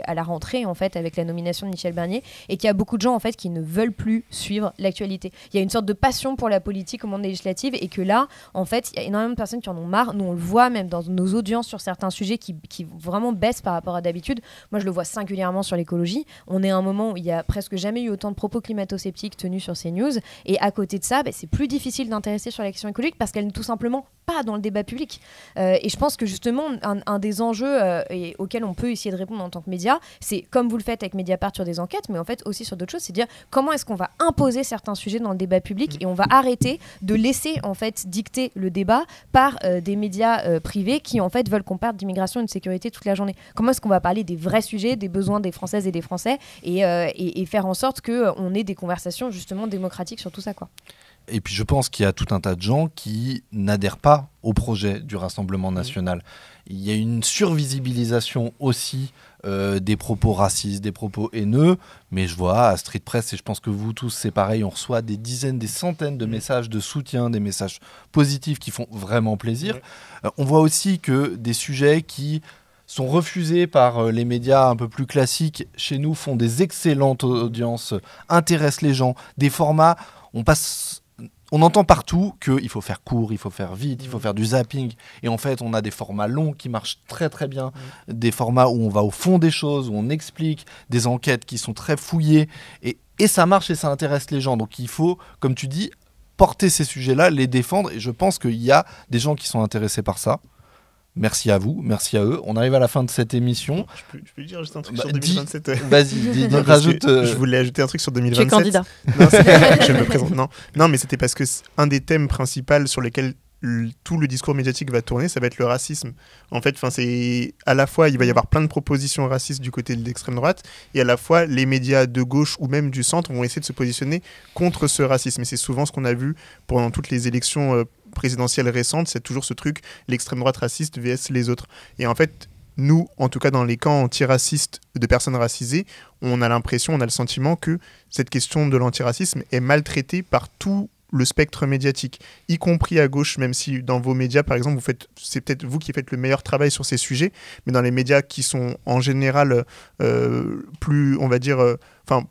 S4: à la rentrée, en fait, avec la nomination de Michel Barnier, et qu'il y a beaucoup de gens, en fait, qui ne veulent plus suivre l'actualité. Il y a une sorte de passion pour la politique au moment des législatives, et que là, en fait, il y a énormément de personnes qui en ont marre. Nous, on le voit même dans nos audiences sur certains sujets qui vraiment baissent par rapport à d'habitude. Moi, je le vois singulièrement sur l'écologie. On est à un moment où il y a presque jamais eu autant de propos climato-sceptiques tenus sur CNews, et à côté de ça, c'est plus difficile d'intéresser sur la question écologique parce qu'elle n'est tout simplement pas dans le débat public. Et je pense que justement, un des enjeux auxquels on peut essayer de répondre en tant que média, c'est comme vous le faites avec Mediapart sur des enquêtes, mais en fait aussi sur d'autres choses, c'est dire comment est-ce qu'on va imposer certains sujets dans le débat public, et on va arrêter de laisser en fait dicter le débat par des médias privés qui en fait veulent qu'on parle d'immigration et de sécurité toute la journée. Comment est-ce qu'on va parler des vrais sujets, des besoins des Françaises et des Français, et faire en sorte qu'on ait des conversations justement démocratiques sur tout ça, quoi.
S1: Et puis je pense qu'il y a tout un tas de gens qui n'adhèrent pas au projet du Rassemblement national. Il y a une survisibilisation aussi des propos racistes, des propos haineux, mais je vois à Street Press, et je pense que vous tous c'est pareil, on reçoit des dizaines, des centaines de messages de soutien, des messages positifs qui font vraiment plaisir. On voit aussi que des sujets qui sont refusés par les médias un peu plus classiques, chez nous font des excellentes audiences, intéressent les gens, des formats, on entend partout qu'il faut faire court, il faut faire vite, il faut faire du zapping. Et en fait, on a des formats longs qui marchent très très bien, des formats où on va au fond des choses, où on explique, des enquêtes qui sont très fouillées. Et ça marche et ça intéresse les gens. Donc il faut, comme tu dis, porter ces sujets-là, les défendre. Et je pense qu'il y a des gens qui sont intéressés par ça. Merci à vous, merci à eux. On arrive à la fin de cette émission.
S3: Je peux dire juste un truc sur 2027.
S1: Vas-y, rajoute.
S3: Je voulais ajouter un truc sur 2027.
S2: Tu es candidat.
S3: Non, je me présente. Non, mais c'était parce que un des thèmes principaux sur lesquels tout le discours médiatique va tourner, ça va être le racisme. En fait, c'est à la fois, il va y avoir plein de propositions racistes du côté de l'extrême droite, et à la fois, les médias de gauche ou même du centre vont essayer de se positionner contre ce racisme. Et c'est souvent ce qu'on a vu pendant toutes les élections présidentielles récentes, c'est toujours ce truc, l'extrême droite raciste vs les autres. Et en fait, nous, en tout cas dans les camps antiracistes de personnes racisées, on a l'impression, on a le sentiment que cette question de l'antiracisme est maltraitée par tous le spectre médiatique, y compris à gauche, même si dans vos médias, par exemple, c'est peut-être vous qui faites le meilleur travail sur ces sujets, mais dans les médias qui sont en général plus, on va dire,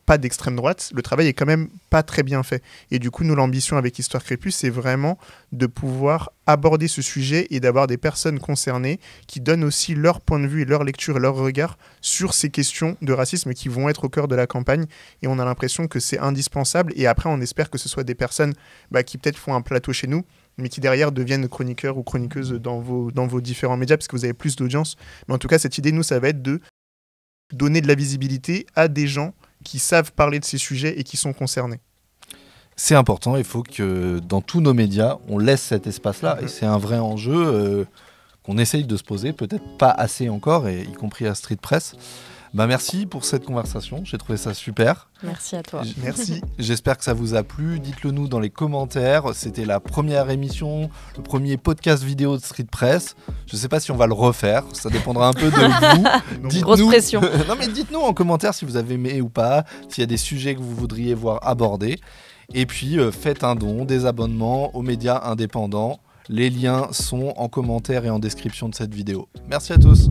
S3: pas d'extrême droite, le travail est quand même pas très bien fait. Et du coup, nous, l'ambition avec Histoire Crépus, c'est vraiment de pouvoir aborder ce sujet et d'avoir des personnes concernées qui donnent aussi leur point de vue et leur lecture et leur regard sur ces questions de racisme qui vont être au cœur de la campagne. Et on a l'impression que c'est indispensable. Et après, on espère que ce soit des personnes qui peut-être font un plateau chez nous, mais qui derrière deviennent chroniqueurs ou chroniqueuses dans vos différents médias, parce que vous avez plus d'audience. Mais en tout cas, cette idée, nous, ça va être de donner de la visibilité à des gens qui savent parler de ces sujets et qui sont concernés.
S1: C'est important, il faut que dans tous nos médias, on laisse cet espace-là. Et c'est un vrai enjeu qu'on essaye de se poser, peut-être pas assez encore, et y compris à Street Press. Merci pour cette conversation, j'ai trouvé ça super.
S2: Merci à toi.
S3: Merci.
S1: J'espère que ça vous a plu, dites-le nous dans les commentaires. C'était la première émission, le premier podcast vidéo de Street Press. Je ne sais pas si on va le refaire, ça dépendra un peu de vous.
S2: Grosse pression.
S1: Non mais dites-nous en commentaire si vous avez aimé ou pas, s'il y a des sujets que vous voudriez voir abordés. Et puis faites un don, des abonnements aux médias indépendants. Les liens sont en commentaire et en description de cette vidéo. Merci à tous.